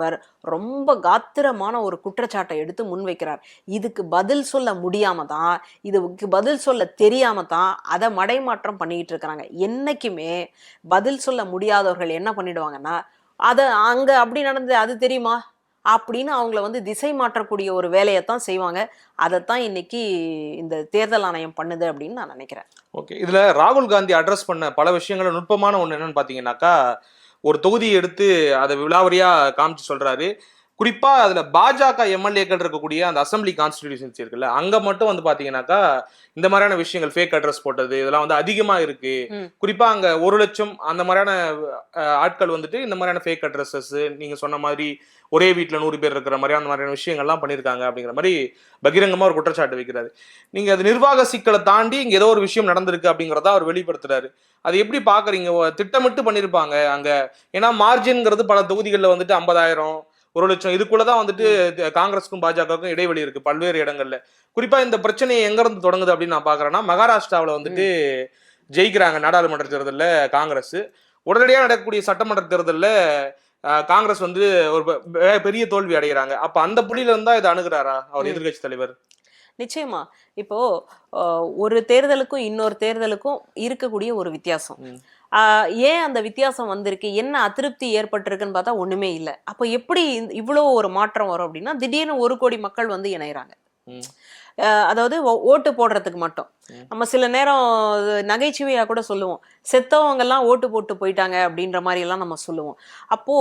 ரொம்ப காத்திரமான ஒரு குற்றச்சாட்டை எடுத்து முன்வைக்கிறார். இதுக்கு பதில் சொல்ல முடியாம தான், இதுக்கு பதில் சொல்ல தெரியாம தான் அதை மடைமாற்றம் பண்ணிட்டு இருக்கிறாங்க. என்னைக்குமே பதில் சொல்ல முடியாதவர்கள் என்ன பண்ணிடுவாங்கன்னா, அதை அங்க அப்படி நடந்தது அது தெரியுமா அப்படின்னு அவங்கள வந்து திசை மாற்றக்கூடிய ஒரு வேலையைத்தான் செய்வாங்க. அதைத்தான் இன்னைக்கு இந்த தேர்தல் ஆணையம் பண்ணுது அப்படின்னு நான் நினைக்கிறேன். ஓகே, இதுல ராகுல் காந்தி அட்ரஸ் பண்ண பல விஷயங்கள நுட்பமான ஒண்ணு என்னன்னு பாத்தீங்கன்னாக்கா, ஒரு தொகுதியை எடுத்து அதை விலாவரியா காமிச்சு சொல்றாரு. குறிப்பா அதுல பாஜக எம்எல்ஏக்கள் இருக்கக்கூடிய அந்த அசம்பிளி கான்ஸ்டிடியூஷன்சி இருக்குல்ல, அங்க மட்டும் வந்து பாத்தீங்கன்னாக்கா இந்த மாதிரியான விஷயங்கள் ஃபேக் அட்ரஸ் போட்டது இதெல்லாம் வந்து அதிகமா இருக்கு. குறிப்பா அங்க 1,00,000 அந்த மாதிரியான ஆட்கள் வந்துட்டு இந்த மாதிரியான ஃபேக் அட்ரஸஸ், நீங்க சொன்ன மாதிரி ஒரே வீட்டுல 100 பேர் இருக்கிற மாதிரி அந்த மாதிரியான விஷயங்கள்லாம் பண்ணியிருக்காங்க அப்படிங்கிற மாதிரி பகிரங்கமா ஒரு குற்றச்சாட்டு வைக்கிறாரு. நீங்க அது நிர்வாக சிக்கலை தாண்டி இங்க ஏதோ ஒரு விஷயம் நடந்திருக்கு அப்படிங்கிறத அவர் வெளிப்படுத்துறாரு. அது எப்படி பாக்குறீங்க? திட்டமிட்டு பண்ணிருப்பாங்க அங்க. ஏன்னா மார்ஜின்ங்கிறது பல தொகுதிகளில் வந்துட்டு 50,000 1,00,000 இதுக்குள்ளதான் வந்துட்டு காங்கிரஸுக்கும் பாஜகவுக்கும் இடைவெளி இருக்கு பல்வேறு இடங்கள்ல. குறிப்பா இந்த பிரச்சனை எங்க இருந்து தொடங்குது அப்படின்னு நான் பாக்குறேன்னா, மகாராஷ்டிராவில வந்துட்டு ஜெயிக்கிறாங்க நாடாளுமன்ற தேர்தலில் காங்கிரஸ். உடனடியாக நடக்கக்கூடிய சட்டமன்ற தேர்தலில் காங்கிரஸ் வந்து ஒரு பெரிய தோல்வி அடைகிறாங்க. அப்ப அந்த புள்ளியில இருந்தா இதை அணுகிறாரா அவர் எதிர்கட்சி தலைவர்? நிச்சயமா. இப்போ ஒரு தேர்தலுக்கும் இன்னொரு தேர்தலுக்கும் இருக்கக்கூடிய ஒரு வித்தியாசம். ஏன் அந்த வித்தியாசம் வந்திருக்கு, என்ன அதிருப்தி ஏற்பட்டிருக்குன்னு பார்த்தா ஒண்ணுமே இல்லை. அப்போ எப்படி இவ்வளோ ஒரு மாற்றம் வரும் அப்படின்னா, திடீர்னு 1 கோடி மக்கள் வந்து இணையறாங்க. அதாவது ஓட்டு போடுறதுக்கு மட்டும். நம்ம சில நேரம் நகைச்சுவையா கூட சொல்லுவோம், செத்தவங்க எல்லாம் ஓட்டு போட்டு போயிட்டாங்க அப்படின்ற மாதிரி எல்லாம் நம்ம சொல்லுவோம். அப்போ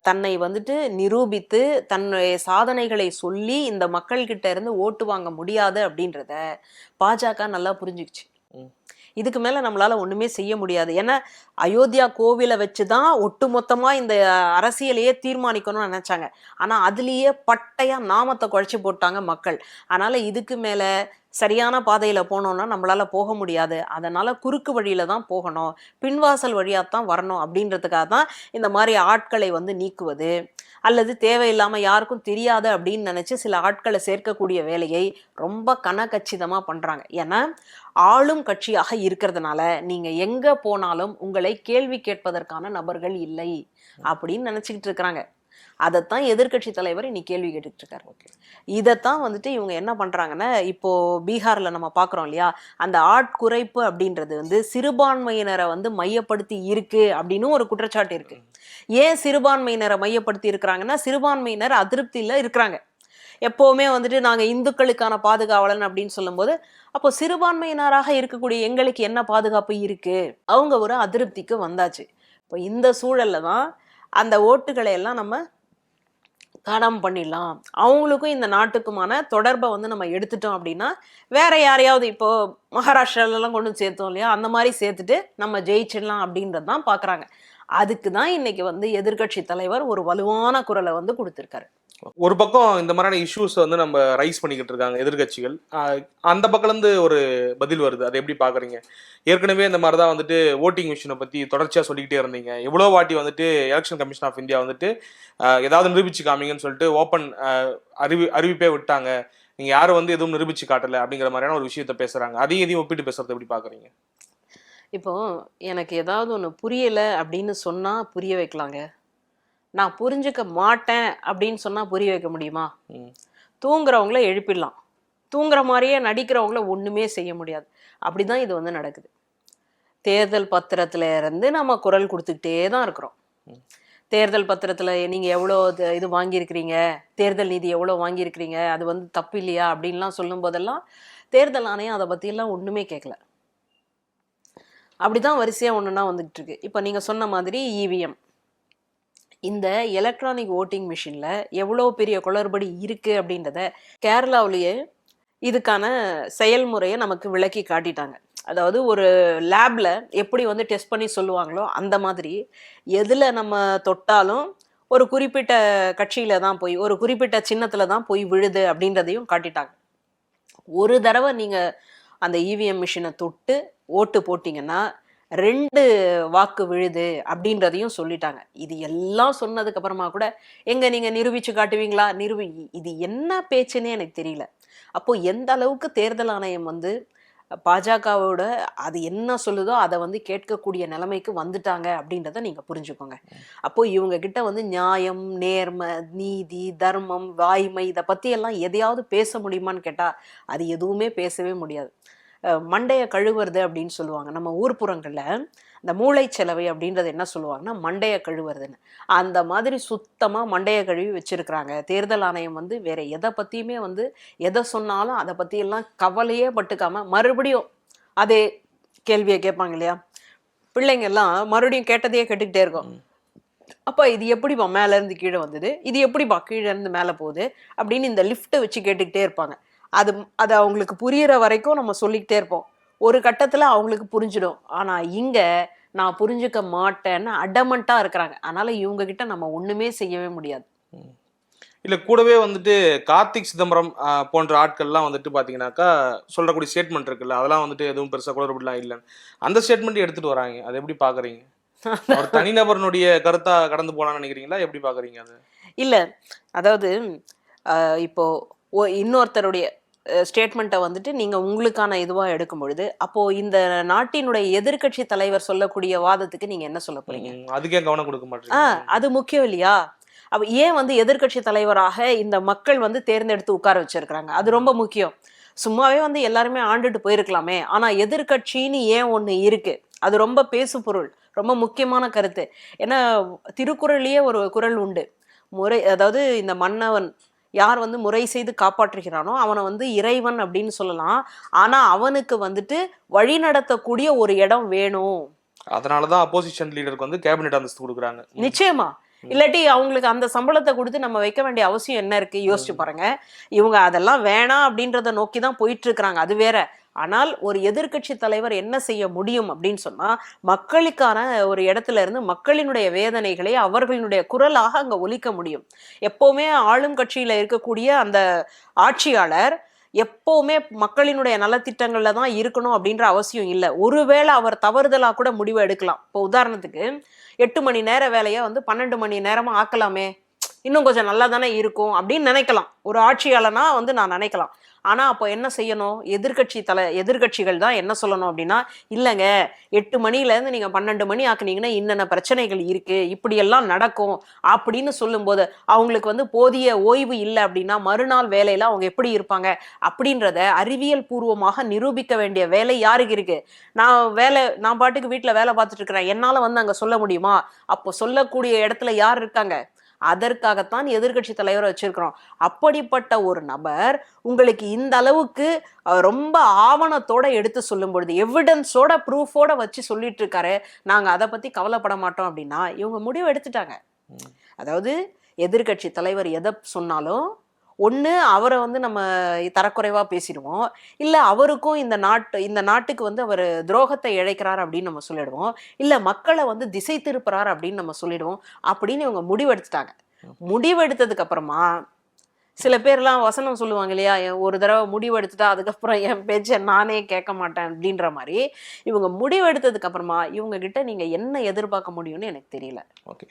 தன்னை வந்துட்டு நிரூபித்து தன்னுடைய சாதனைகளை சொல்லி இந்த மக்கள் கிட்ட இருந்து ஓட்டு வாங்க முடியாது அப்படின்றத பாஜக நல்லா புரிஞ்சுக்கிச்சு. இதுக்கு மேல நம்மளால ஒண்ணுமே செய்ய முடியாது. ஏன்னா அயோத்தியா கோவிலை வச்சுதான் ஒட்டுமொத்தமா இந்த அரசியலையே தீர்மானிக்கணும்னு நினைச்சாங்க. ஆனா அதுலயே பட்டையா நாமத்தை குழைச்சி போட்டாங்க மக்கள். அதனால இதுக்கு மேல சரியான பாதையில போனோம்னா நம்மளால போக முடியாது. அதனால குறுக்கு வழியில தான் போகணும், பின்வாசல் வழியாத்தான் வரணும் அப்படின்றதுக்காக தான் இந்த மாதிரி ஆட்களை வந்து நீக்குவது, அல்லது தேவையில்லாம யாருக்கும் தெரியாது அப்படின்னு நினைச்சு சில ஆட்களை சேர்க்கக்கூடிய வேலையை ரொம்ப கனகச்சிதமா பண்றாங்க. ஏன்னா ஆளும் கட்சியாக இருக்கிறதுனால நீங்க எங்க போனாலும் உங்களை கேள்வி கேட்பதற்கான நபர்கள் இல்லை அப்படின்னு நினைச்சுக்கிட்டு இருக்கிறாங்க. அதைத்தான் எதிர்கட்சி தலைவர் இன்னைக்கு கேள்வி கேட்டுட்டு இருக்காரு. இதைத்தான் வந்துட்டு இவங்க என்ன பண்றாங்கன்னா, இப்போ பீகார்ல நம்ம பாக்குறோம் இல்லையா, அந்த ஆட்குறைப்பு அப்படின்றது வந்து சிறுபான்மையினரை வந்து மையப்படுத்தி இருக்கு அப்படின்னு ஒரு குற்றச்சாட்டு இருக்கு. ஏன் சிறுபான்மையினரை மையப்படுத்தி இருக்கிறாங்கன்னா, சிறுபான்மையினர் அதிருப்தியில இருக்கிறாங்க. எப்பவுமே வந்துட்டு நாங்க இந்துக்களுக்கான பாதுகாவலன் அப்படின்னு சொல்லும்போது, அப்போ சிறுபான்மையினராக இருக்கக்கூடிய எங்களுக்கு என்ன பாதுகாப்பு இருக்கு, அவங்க ஒரு அதிருப்திக்கு வந்தாச்சு. இப்போ இந்த சூழல்ல தான் அந்த ஓட்டுகளை எல்லாம் நம்ம காணாம பண்ணிடலாம், அவங்களுக்கும் இந்த நாட்டுக்குமான தொடர்பை வந்து நம்ம எடுத்துட்டோம் அப்படின்னா வேற யாரையாவது, இப்போ மகாராஷ்டிராலாம் கொண்டு சேர்த்தோம் இல்லையா, அந்த மாதிரி சேர்த்துட்டு நம்ம ஜெயிச்சிடலாம் அப்படின்றது தான் பாக்குறாங்க. அதுக்கு தான் இன்னைக்கு வந்து எதிர்கட்சி தலைவர் ஒரு வலுவான குரலை வந்து கொடுத்திருக்காரு. ஒரு பக்கம் இந்த மாதிரியான இஷ்யூஸ் வந்து நம்ம ரைஸ் பண்ணிக்கிட்டு இருக்காங்க எதிர்கட்சிகள், அந்த பக்கம் இருந்து ஒரு பதில் வருது. அதை எப்படி பாக்குறீங்க? ஏற்கனவே இந்த மாதிரி தான் வந்துட்டு ஓட்டிங் மிஷினை பத்தி தொடர்ச்சியா சொல்லிக்கிட்டே இருந்தீங்க. எவ்வளோ வாட்டி வந்துட்டு எலெக்ஷன் கமிஷன் ஆஃப் இந்தியா வந்துட்டு ஏதாவது நிரூபிச்சு காமிங்கன்னு சொல்லிட்டு ஓப்பன் அறிவிப்பே விட்டாங்க. நீங்க யாரும் வந்து எதுவும் நிரூபிச்சு காட்டல அப்படிங்கிற மாதிரியான ஒரு விஷயத்த பேசுறாங்க. அதையும் எதையும் ஒப்பிட்டு பேசுறதை எப்படி பாக்குறீங்க? இப்போ எனக்கு ஏதாவது ஒன்று புரியலை அப்படின்னு சொன்னா புரிய வைக்கலாங்க. நான் புரிஞ்சுக்க மாட்டேன் அப்படின்னு சொன்னா புரிய வைக்க முடியுமா? தூங்குறவங்கள எழுப்பிடலாம், தூங்குற மாதிரியே நடிக்கிறவங்கள ஒண்ணுமே செய்ய முடியாது. அப்படிதான் இது வந்து நடக்குது. தேர்தல் பத்திரத்துல இருந்து நம்ம குரல் கொடுத்துக்கிட்டே தான் இருக்கிறோம். தேர்தல் பத்திரத்துல நீங்க எவ்வளோ இது வாங்கியிருக்கிறீங்க, தேர்தல் நிதி எவ்வளோ வாங்கியிருக்கிறீங்க, அது வந்து தப்பு இல்லையா அப்படின்லாம் சொல்லும் போதெல்லாம் தேர்தல் ஆணையம் அதை பத்தியெல்லாம் ஒண்ணுமே கேட்கல. அப்படிதான் வரிசையா ஒண்ணுன்னா வந்துகிட்டு இருக்கு. இப்போ நீங்க சொன்ன மாதிரி இவிஎம், இந்த எலக்ட்ரானிக் ஓட்டிங் மிஷின்ல எவ்வளோ பெரிய குளறுபடி இருக்கு அப்படின்றத கேரளாவிலேயே இதுக்கான செயல்முறையை நமக்கு விளக்கி காட்டிட்டாங்க. அதாவது ஒரு லேப்ல எப்படி வந்து டெஸ்ட் பண்ணி சொல்லுவாங்களோ அந்த மாதிரி எதுல நம்ம தொட்டாலும் ஒரு குறிப்பிட்ட கட்சியில தான் போய், ஒரு குறிப்பிட்ட சின்னத்துல தான் போய் விழுது அப்படின்றதையும் காட்டிட்டாங்க. ஒரு தடவை நீங்க அந்த இவிஎம் மிஷினை தொட்டு ஓட்டு போட்டிங்கன்னா 2 வாக்கு விழுது அப்படின்றதையும் சொல்லிட்டாங்க. இது எல்லாம் சொன்னதுக்கு அப்புறமா கூட எங்க நீங்க நிரூபிச்சு காட்டுவீங்களா, இது என்ன பேச்சுன்னே எனக்கு தெரியல. அப்போ எந்த அளவுக்கு தேர்தல் ஆணையம் வந்து பாஜகவோட அது என்ன சொல்லுதோ அதை வந்து கேட்கக்கூடிய நிலைமைக்கு வந்துட்டாங்க அப்படின்றத நீங்க புரிஞ்சுக்கோங்க. அப்போ இவங்க கிட்ட வந்து நியாயம், நேர்மை, நீதி, தர்மம், வாய்மை இதை பத்தி எல்லாம் எதையாவது பேச முடியுமான்னு கேட்டா அது எதுவுமே பேசவே முடியாது. மண்டைய கழுவுறது அப்படின்னு சொல்லுவாங்க. நம்ம ஊர்ப்புறங்கள்ல இந்த மூளை செலவை அப்படின்றது என்ன சொல்லுவாங்கன்னா மண்டைய கழுவுறதுன்னு. அந்த மாதிரி சுத்தமா மண்டைய கழுவி வச்சிருக்கிறாங்க. தேர்தல் ஆணையம் வந்து வேற எதை பத்தியுமே வந்து எதை சொன்னாலும் அதை பத்தி எல்லாம் கவலையே பட்டுக்காம மறுபடியும் அதே கேள்வியை கேட்பாங்க இல்லையா, பிள்ளைங்க எல்லாம் மறுபடியும் கேட்டதையே கேட்டுக்கிட்டே இருக்கும். அப்போ இது எப்படிப்பா மேல இருந்து கீழே வந்தது, இது எப்படிப்பா கீழே இருந்து மேலே போகுது அப்படின்னு இந்த லிஃப்ட்டை வச்சு கேட்டுக்கிட்டே இருப்பாங்க. அது அது அவங்களுக்கு புரியிற வரைக்கும் நம்ம சொல்லிக்கிட்டே இருப்போம். ஒரு கட்டத்துல அவங்களுக்கு புரிஞ்சிடும். ஆனா இங்க நான் புரிஞ்சுக்க மாட்டேன்னு அடமண்டா இருக்கிறாங்க. அதனால இவங்க கிட்ட நம்ம ஒண்ணுமே செய்யவே முடியாது. இல்ல கூடவே வந்துட்டு கார்த்திக் சிதம்பரம் போன்ற ஆட்கள்லாம் வந்துட்டு பாத்தீங்கன்னாக்கா சொல்லக்கூடிய ஸ்டேட்மெண்ட் இருக்குல்ல, அதெல்லாம் வந்துட்டு எதுவும் பெருசா குளறுபடிலாம் இல்லைன்னு அந்த ஸ்டேட்மெண்ட் எடுத்துட்டு வராங்க. அதை எப்படி பாக்குறீங்க? அவர் தனிநபரனுடைய கருத்தா கடந்து போனான்னு நினைக்கிறீங்களா? எப்படி பாக்குறீங்க அது? இல்ல, அதாவது இப்போ இன்னொருத்தருடைய ஸ்டேட்மெண்ட்டை வந்துட்டு நீங்க உங்களுக்கான இதுவா எடுக்கும் பொழுது, அப்போ இந்த நாட்டினுடைய எதிர்க்கட்சி தலைவர் சொல்லக்கூடிய வாதத்துக்கு நீங்க என்ன சொல்ல போறீங்க? அதுக்கே கவனம் கொடுக்க மாட்டீங்க. அது முக்கியம் இல்லையா? அப்ப ஏன் வந்து எதிர்க்கட்சி தலைவராக இந்த மக்கள் வந்து தேர்ந்தெடுத்து உட்கார வச்சிருக்கிறாங்க? அது ரொம்ப முக்கியம். சும்மாவே வந்து எல்லாருமே ஆண்டுட்டு போயிருக்கலாமே. ஆனா எதிர்க்கட்சின்னு ஏன் ஒண்ணு இருக்கு? அது ரொம்ப பேசு பொருள், ரொம்ப முக்கியமான கருத்து. ஏன்னா திருக்குறளிலேயே ஒரு குறள் உண்டு. அதாவது இந்த மன்னவன் யார் வந்து முறை செய்து காப்பாற்றுகிறானோ அவனை வந்து இறைவன் அப்படின்னு சொல்லலாம். ஆனா அவனுக்கு வந்துட்டு வழி நடத்தக்கூடிய ஒரு இடம் வேணும். அதனாலதான் அப்போசிஷன் லீடருக்கு வந்து கேபினெட் அந்தஸ்து கொடுக்குறாங்க. நிச்சயமா. இல்லாட்டி அவங்களுக்கு அந்த சம்பளத்தை கொடுத்து நம்ம வைக்க வேண்டிய அவசியம் என்ன இருக்கு? யோசிச்சு பாருங்க. இவங்க அதெல்லாம் வேணாம் அப்படின்றத நோக்கி தான் போயிட்டு இருக்கிறாங்க, அது வேற. ஆனால் ஒரு எதிர்க்கட்சி தலைவர் என்ன செய்ய முடியும் அப்படின்னு சொன்னா, மக்களுக்கான ஒரு இடத்துல இருந்து மக்களினுடைய வேதனைகளை அவர்களுடைய குரலாக அங்க ஒலிக்க முடியும். எப்பவுமே ஆளும் கட்சியில இருக்கக்கூடிய அந்த ஆட்சியாளர் எப்பவுமே மக்களினுடைய நலத்திட்டங்கள்ல தான் இருக்கணும் அப்படின்ற அவசியம் இல்லை. ஒருவேளை அவர் தவறுதலா கூட முடிவு எடுக்கலாம். இப்போ உதாரணத்துக்கு 8 மணி நேர வேலையை வந்து 12 மணி நேரமா ஆக்கலாமே, இன்னும் கொஞ்சம் நல்லா தானே இருக்கும் அப்படின்னு நினைக்கலாம். ஒரு ஆட்சியாளனா வந்து நான் நினைக்கலாம். ஆனா அப்போ என்ன செய்யணும்? எதிர்கட்சிகள் தான் என்ன சொல்லணும் அப்படின்னா, இல்லைங்க 8 மணில இருந்து நீங்க 12 மணி ஆக்குனீங்கன்னா இன்னென்ன பிரச்சனைகள் இருக்கு, இப்படியெல்லாம் நடக்கும் அப்படின்னு சொல்லும்போது அவங்களுக்கு வந்து போதிய ஓய்வு இல்லை அப்படின்னா மறுநாள் வேலையில அவங்க எப்படி இருப்பாங்க அப்படின்றத அறிவியல் பூர்வமாக நிரூபிக்க வேண்டிய வேலை யாருக்கு இருக்கு? நான் பாட்டுக்கு வீட்டுல வேலை பார்த்துட்டு இருக்கிறேன், என்னால வந்து அங்க சொல்ல முடியுமா? அப்போ சொல்லக்கூடிய இடத்துல யார் இருக்காங்க? அதற்காகத்தான் எதிர்க்கட்சி தலைவரை வச்சிருக்கிறோம். அப்படிப்பட்ட ஒரு நபர் உங்களுக்கு இந்த அளவுக்கு ரொம்ப ஆவணத்தோட எடுத்து சொல்லும் பொழுது, எவிடன்ஸோட ப்ரூஃபோட வச்சு சொல்லிட்டு இருக்காரு, நாங்க அதை பத்தி கவலைப்பட மாட்டோம் அப்படின்னா இவங்க முடிவு எடுத்துட்டாங்க. அதாவது எதிர்க்கட்சி தலைவர் எதை சொன்னாலும் ஒண்ணு அவரை வந்து நம்ம தரக்குறைவா பேசிடுவோம், இல்ல அவருக்கும் இந்த நாட்டுக்கு வந்து அவர் துரோகத்தை இழைக்கிறார் அப்படின்னு நம்ம சொல்லிடுவோம், இல்ல மக்களை வந்து திசை திருப்புறார் அப்படின்னு நம்ம சொல்லிடுவோம். அப்படின்னு இவங்க முடிவெடுத்துட்டாங்க. முடிவெடுத்ததுக்கு அப்புறமா சில பேர்லாம் வசனம் சொல்லுவாங்க இல்லையா, ஒரு தடவை முடிவெடுத்துட்டா அதுக்கப்புறம் என் பேச்சை நானே கேட்க மாட்டேன் அப்படின்ற மாதிரி. இவங்க முடிவெடுத்ததுக்கு அப்புறமா இவங்க கிட்ட நீங்க என்ன எதிர்பார்க்க முடியும்னு எனக்கு தெரியல. ஓகே,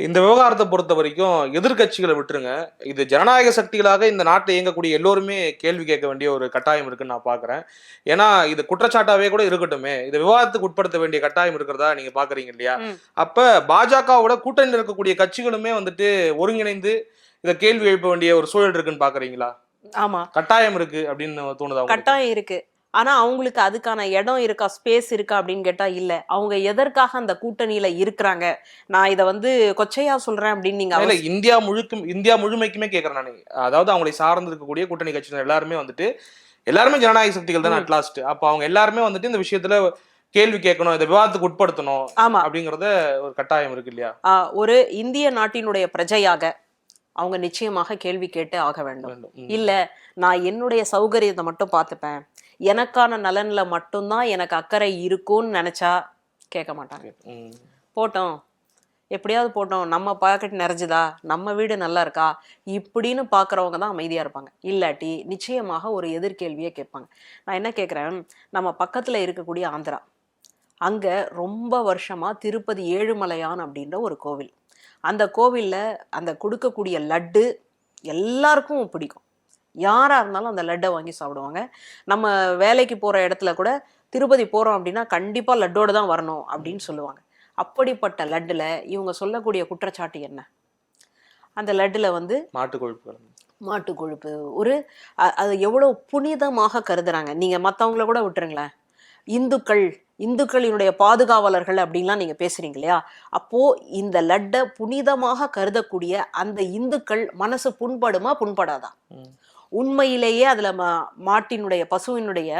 இந்த விவகாரத்தை பொறுத்த வரைக்கும் எதிர்கட்சிகளை விட்டுருங்க, இது ஜனநாயக சக்திகளாக இந்த நாட்டை இயங்கக்கூடிய எல்லோருமே கேள்வி கேட்க வேண்டிய ஒரு கட்டாயம் இருக்குன்னு நான் பாக்குறேன். ஏன்னா இது குற்றச்சாட்டாவே கூட இருக்கட்டுமே, இது விவாதத்துக்கு உட்படுத்த வேண்டிய கட்டாயம் இருக்கிறதா நீங்க பாக்குறீங்க இல்லையா? அப்ப பாஜகவோட கூட்டணியில் இருக்கக்கூடிய கட்சிகளுமே வந்துட்டு ஒருங்கிணைந்து இத கேள்வி எழுப்ப வேண்டிய ஒரு சூழல் இருக்குன்னு பாக்குறீங்களா? ஆமா, கட்டாயம் இருக்கு அப்படின்னு தோணுதா? கட்டாயம் இருக்கு. ஆனா அவங்களுக்கு அதுக்கான இடம் இருக்கா, ஸ்பேஸ் இருக்கா அப்படின்னு கேட்டா இல்ல. அவங்க எதற்காக அந்த கூட்டணியில இருக்கிறாங்க? நான் இதை வந்து கொச்சையா சொல்றேன் அப்படின்னு நீங்க இந்தியா முழுமைக்குமே கேட்கறேன் நான். அதாவது அவங்களை சார்ந்து இருக்கக்கூடிய கூட்டணி கட்சியினர் எல்லாருமே ஜனநாயக சக்திகள் தான் அட்லாஸ்ட். அப்ப அவங்க எல்லாருமே வந்துட்டு இந்த விஷயத்துல கேள்வி கேட்கணும், இந்த விவாதத்துக்கு உட்படுத்தணும் அப்படிங்கறத ஒரு கட்டாயம் இருக்கு இல்லையா? ஒரு இந்திய நாட்டினுடைய பிரஜையாக அவங்க நிச்சயமாக கேள்வி கேட்டு ஆக வேண்டும். இல்ல நான் என்னுடைய சௌகரியத்தை மட்டும் பார்த்துப்பேன், எனக்கான நலன்ல மட்டும்தான் எனக்கு அக்கறை இருக்கும்னு நினைச்சா கேட்க மாட்டாங்க. போட்டோம், எப்படியாவது போட்டோம், நம்ம பாக்கெட் நிறைஞ்சுதா, நம்ம வீடு நல்லா இருக்கா இப்படின்னு பாக்குறவங்க தான் அமைதியா இருப்பாங்க. இல்லாட்டி நிச்சயமாக ஒரு எதிர்கேள்வியை கேட்பாங்க. நான் என்ன கேட்குறேன், நம்ம பக்கத்துல இருக்கக்கூடிய ஆந்திரா, அங்க ரொம்ப வருஷமா திருப்பதி ஏழுமலையான் அப்படின்ற ஒரு கோவில். அந்த கோவில்ல அந்த கொடுக்கக்கூடிய லட்டு எல்லாருக்கும் பிடிக்கும். யாரா இருந்தாலும் அந்த லட்டை வாங்கி சாப்பிடுவாங்க. நம்ம வேலைக்கு போற இடத்துல கூட திருப்பதி போறோம் அப்படின்னா கண்டிப்பா லட்டோட தான் வரணும் அப்படின்னு சொல்லுவாங்க. அப்படிப்பட்ட லட்டுல இவங்க சொல்லக்கூடிய குற்றச்சாட்டு என்ன? அந்த லட்டுல வந்து மாட்டு கொழுப்பு ஒரு அது எவ்வளவு புனிதமாக கருதுறாங்க. நீங்க மத்தவங்கள கூட விட்டுருங்களேன், இந்துக்களினுடைய பாதுகாவலர்கள் அப்படின்லாம் நீங்க பேசுறீங்க இல்லையா? அப்போ இந்த லட்டை புனிதமாக கருதக்கூடிய அந்த இந்துக்கள் மனசு புண்படாதா? உண்மையிலேயே அதுல மாட்டினுடைய பசுவினுடைய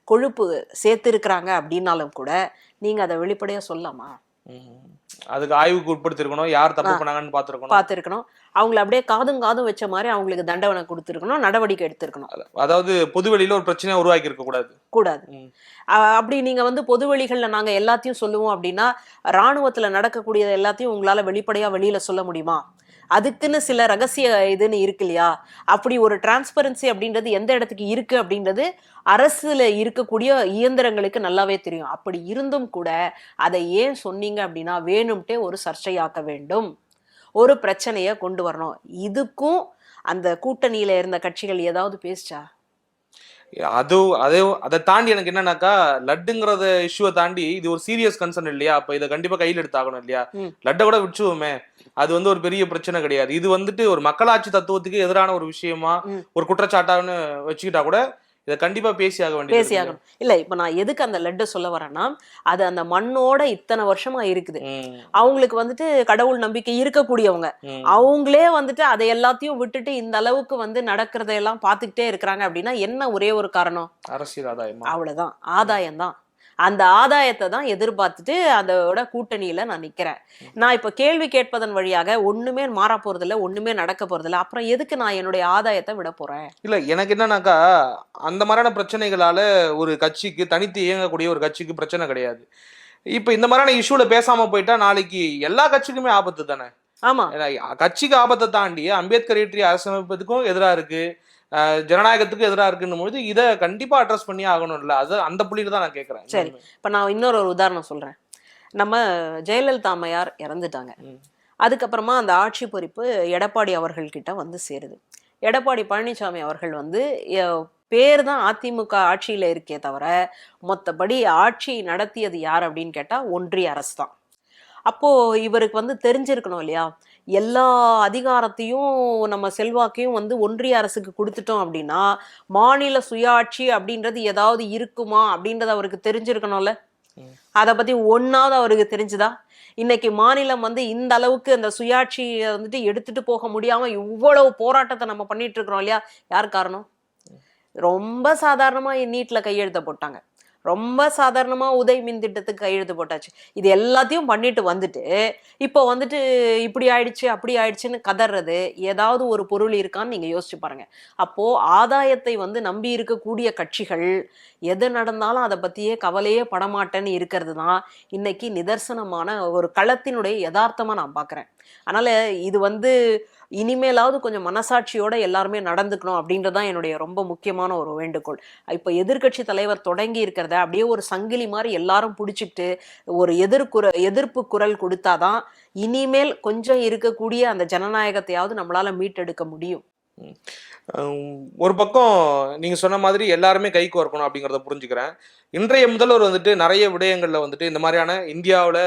கொழுப்பு சேர்த்து இருக்கிறாங்க அப்படின்னாலும் கூட நீங்க அதை வெளிப்படையா சொல்லலாமா? அதுக்கு ஆய்வுக்கு உட்படுத்திருக்கணும், யார் தப்பு பண்ணாங்கன்னு பார்த்துருக்கணும். அவங்கள அப்படியே காதும் வச்ச மாதிரி அவங்களுக்கு தண்டனை கொடுத்துருக்கணும், நடவடிக்கை எடுத்திருக்கணும். அதாவது பொதுவெளியில ஒரு பிரச்சனையை உருவாக்கி இருக்க கூடாது. அப்படி நீங்க வந்து பொதுவெளிகள்ல நாங்க எல்லாத்தையும் சொல்லுவோம் அப்படின்னா, ராணுவத்துல நடக்கக்கூடிய எல்லாத்தையும் உங்களால வெளிப்படையா வெளியில சொல்ல முடியுமா? அதுக்குன்னு சில ரகசிய இதுன்னு இருக்கு இல்லையா? அப்படி ஒரு டிரான்ஸ்பரன்சி அப்படின்றது எந்த இடத்துக்கு இருக்கு அப்படின்றது அரசுல இருக்கக்கூடிய இயந்திரங்களுக்கு நல்லாவே தெரியும். அப்படி இருந்தும் கூட அதை ஏன் சொன்னீங்க அப்படின்னா, வேணும்ட்டே ஒரு சர்ச்சையாக்க வேண்டும், ஒரு பிரச்சனைய கொண்டு வரணும். இதுக்கும் அந்த கூட்டணியில இருந்த கட்சிகள் ஏதாவது பேசுச்சா? அதை தாண்டி எனக்கு என்னன்னாக்கா, லட்டுங்கிறத இஷ்யூவை தாண்டி இது ஒரு சீரியஸ் கன்சர்ன் இல்லையா? அப்ப இதை கண்டிப்பா கையில் எடுத்தாகணும் இல்லையா? லட்டை கூட விட்டுருவோமே, அது வந்து ஒரு பெரிய பிரச்சனை கிடையாது. இது வந்துட்டு ஒரு மக்களாட்சி தத்துவத்துக்கு எதிரான ஒரு விஷயமா ஒரு குற்றச்சாட்டான்னு வச்சுக்கிட்டா கூட இதை கண்டிப்பா பேசியாகணும். இல்ல, இப்ப நான் எதுக்கு அந்த லட்டு சொல்ல வரேன்னா, அது அந்த மண்ணோட இத்தனை வருஷமா இருக்குது. அவங்களுக்கு வந்துட்டு கடவுள் நம்பிக்கை இருக்கக்கூடியவங்க, அவங்களே வந்துட்டு அதை எல்லாத்தையும் விட்டுட்டு இந்த அளவுக்கு வந்து நடக்கிறதையெல்லாம் பாத்துக்கிட்டே இருக்கிறாங்க அப்படின்னா என்ன ஒரே ஒரு காரணம்? அரசியல் ஆதாயம். அவ்வளவுதான், ஆதாயம் தான். அந்த ஆதாயத்தை தான் எதிர்பார்த்துட்டு அதோட கூட்டணியில நான் நிக்கிறேன். நான் இப்ப கேள்வி கேட்பதன் வழியாக ஒண்ணுமே மாற போறது இல்ல, ஒண்ணுமே நடக்க போறது இல்ல. அப்புறம் எதுக்கு நான் என்னுடைய ஆதாயத்தை விட போறேன்? இல்ல, எனக்கு என்னன்னாக்கா, அந்த மாதிரியான பிரச்சனைகளால ஒரு கட்சிக்கு, தனித்து இயங்கக்கூடிய ஒரு கட்சிக்கு பிரச்சனை கிடையாது. இப்ப இந்த மாதிரியான இஷ்யூல பேசாம போயிட்டா நாளைக்கு எல்லா கட்சிக்குமே ஆபத்து தானே. ஆமா, கட்சிக்கு ஆபத்தை தாண்டி அம்பேத்கர் இயற்றிய அரசமைப்பதுக்கும் எதிராக இருக்கு, ஜனநாயகத்துக்கு எதிராக இருக்குன்னு போது இதை கண்டிப்பா அட்ரஸ் பண்ணி ஆகணும்ல. அது அந்த புள்ளியில தான் நான் கேட்கறேன். சரி, இப்ப நான் இன்னொரு உதாரணம் சொல்றேன். நம்ம ஜெயலலிதா அம்மையார் இறந்துட்டாங்க. அதுக்கப்புறமா அந்த ஆட்சி பொறுப்பு எடப்பாடி அவர்கள் கிட்ட வந்து சேருது. எடப்பாடி பழனிசாமி அவர்கள் வந்து பேர் தான் அதிமுக ஆட்சியில இருக்கே தவிர மொத்தபடி ஆட்சி நடத்தியது யார் அப்படின்னு கேட்டா ஒன்றிய அரசு தான். அப்போ இவருக்கு வந்து தெரிஞ்சிருக்கணும் இல்லையா, எல்லா அதிகாரத்தையும் நம்ம செல்வாக்கையும் வந்து ஒன்றிய அரசுக்கு கொடுத்துட்டோம் அப்படின்னா மாநில சுயாட்சி அப்படின்றது ஏதாவது இருக்குமா அப்படின்றது அவருக்கு தெரிஞ்சிருக்கணும்ல. அதை பத்தி ஒன்னாவது அவருக்கு தெரிஞ்சுதா? இன்னைக்கு மாநிலம் வந்து இந்த அளவுக்கு அந்த சுயாட்சியை வந்துட்டு எடுத்துட்டு போக முடியாம இவ்வளவு போராட்டத்தை நம்ம பண்ணிட்டு இருக்கிறோம் இல்லையா, யார் காரணம்? ரொம்ப சாதாரணமா நீட்ல கையெழுத்த போட்டாங்க, ரொம்ப சாதாரணமா உதய் மின் திட்டத்துக்கு கையெழுத்து போட்டாச்சு. இது எல்லாத்தையும் பண்ணிட்டு வந்துட்டு இப்போ வந்துட்டு இப்படி ஆயிடுச்சு அப்படி ஆயிடுச்சுன்னு கதறது ஏதாவது ஒரு பொருள் இருக்கான்னு நீங்க யோசிச்சு பாருங்க. அப்போ ஆதாயத்தை வந்து நம்பி இருக்கக்கூடிய கட்சிகள் எது நடந்தாலும் அதை பத்தியே கவலையே படமாட்டேன்னு இருக்கிறது தான் இன்னைக்கு நிதர்சனமான ஒரு களத்தினுடைய யதார்த்தமா நான் பாக்குறேன். அதனால இது வந்து இனிமேலாவது கொஞ்சம் மனசாட்சியோட எல்லாருமே நடந்துக்கணும் அப்படின்றதான் என்னுடைய ரொம்ப முக்கியமான ஒரு வேண்டுகோள். இப்ப எதிர்கட்சி தலைவர் தொடங்கி இருக்கிறத அப்படியே ஒரு சங்கிலி மாதிரி எல்லாரும் பிடிச்சிட்டு ஒரு எதிர்ப்பு குரல் கொடுத்தாதான் இனிமேல் கொஞ்சம் இருக்கக்கூடிய அந்த ஜனநாயகத்தையாவது நம்மளால மீட்டெடுக்க முடியும். ஒரு பக்கம் நீங்க சொன்ன மாதிரி எல்லாருமே கைக்கு வரக்கணும் அப்படிங்கிறத புரிஞ்சுக்கிறேன். இன்றைய முதல்வர் வந்துட்டு நிறைய விடயங்கள்ல வந்துட்டு இந்த மாதிரியான இந்தியாவில்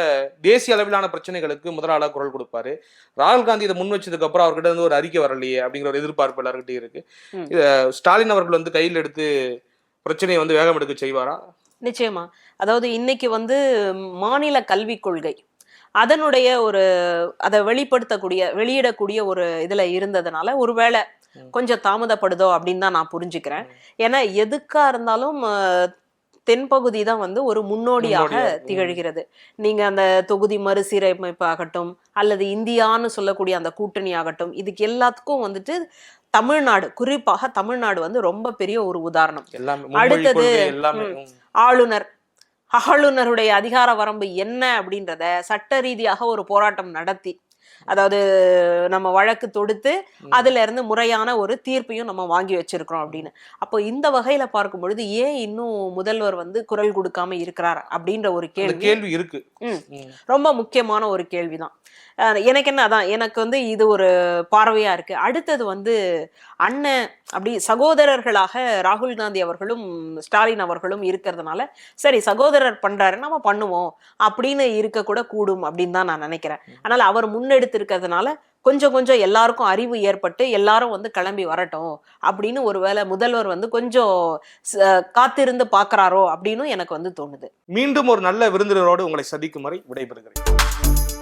தேசிய அளவிலான பிரச்சனைகளுக்கு முதலாளா குரல் கொடுப்பாரு. ராகுல் காந்தி இதை முன் வச்சதுக்கு அப்புறம் அவர்கிட்ட வந்து ஒரு அறிக்கை வரலையே அப்படிங்கிற ஒரு எதிர்பார்ப்பு எல்லாருக்கிட்டே இருக்கு. ஸ்டாலின் அவர்கள் வந்து கையில் எடுத்து பிரச்சனையை வந்து வேகம் எடுக்க செய்வாரா? நிச்சயமா. அதாவது இன்னைக்கு வந்து மாநில கல்விக் கொள்கை அதனுடைய ஒரு அதை வெளியிடக்கூடிய ஒரு இதுல இருந்ததுனால ஒருவேளை கொஞ்சம் தாமதப்படுதோ அப்படின்னு தான் நான் புரிஞ்சுக்கிறேன். ஏன்னா எதுக்கா இருந்தாலும் தென்பகுதி தான் வந்து ஒரு முன்னோடியாக திகழ்கிறது. நீங்க அந்த தொகுதி மறுசீரமைப்பு ஆகட்டும் அல்லது இந்தியான்னு சொல்லக்கூடிய அந்த கூட்டணி ஆகட்டும், இதுக்கு எல்லாத்துக்கும் வந்துட்டு தமிழ்நாடு, குறிப்பாக தமிழ்நாடு வந்து ரொம்ப பெரிய ஒரு உதாரணம். அடுத்தது ஆளுநருடைய அதிகார வரம்பு என்ன அப்படின்றத சட்ட ரீதியாக ஒரு போராட்டம் நடத்தி, அதாவது நம்ம வழக்கு தொடுத்து அதுல இருந்து முறையான ஒரு தீர்ப்பையும் நம்ம வாங்கி வச்சிருக்கிறோம் அப்படின்னு. அப்போ இந்த வகையில பார்க்கும் பொழுது ஏன் இன்னும் முதல்வர் வந்து குரல் கொடுக்காம இருக்கிறார் அப்படின்ற ஒரு கேள்வி இருக்கு. ரொம்ப முக்கியமான ஒரு கேள்விதான். எனக்கு என்ன, அதான் எனக்கு வந்து இது ஒரு பார்வையா இருக்கு. அடுத்தது வந்து அண்ணன் அப்படி சகோதரர்களாக ராகுல் காந்தி அவர்களும் ஸ்டாலின் அவர்களும் இருக்கிறதுனால சரி சகோதரர் பண்றாரு நம்ம பண்ணுவோம் அப்படின்னு இருக்க கூட கூடும் அப்படின்னு தான் நான் நினைக்கிறேன். அதனால அவர் முன்னெடுத்து இருக்கிறதுனால கொஞ்சம் எல்லாருக்கும் அறிவு ஏற்பட்டு எல்லாரும் வந்து கிளம்பி வரட்டும் அப்படின்னு ஒருவேளை முதல்வர் வந்து கொஞ்சம் காத்திருந்து பாக்குறாரோ அப்படின்னு எனக்கு வந்து தோணுது. மீண்டும் ஒரு நல்ல விருந்தினரோடு உங்களை சந்திக்கும் வரை விடைபெறுகிறேன்.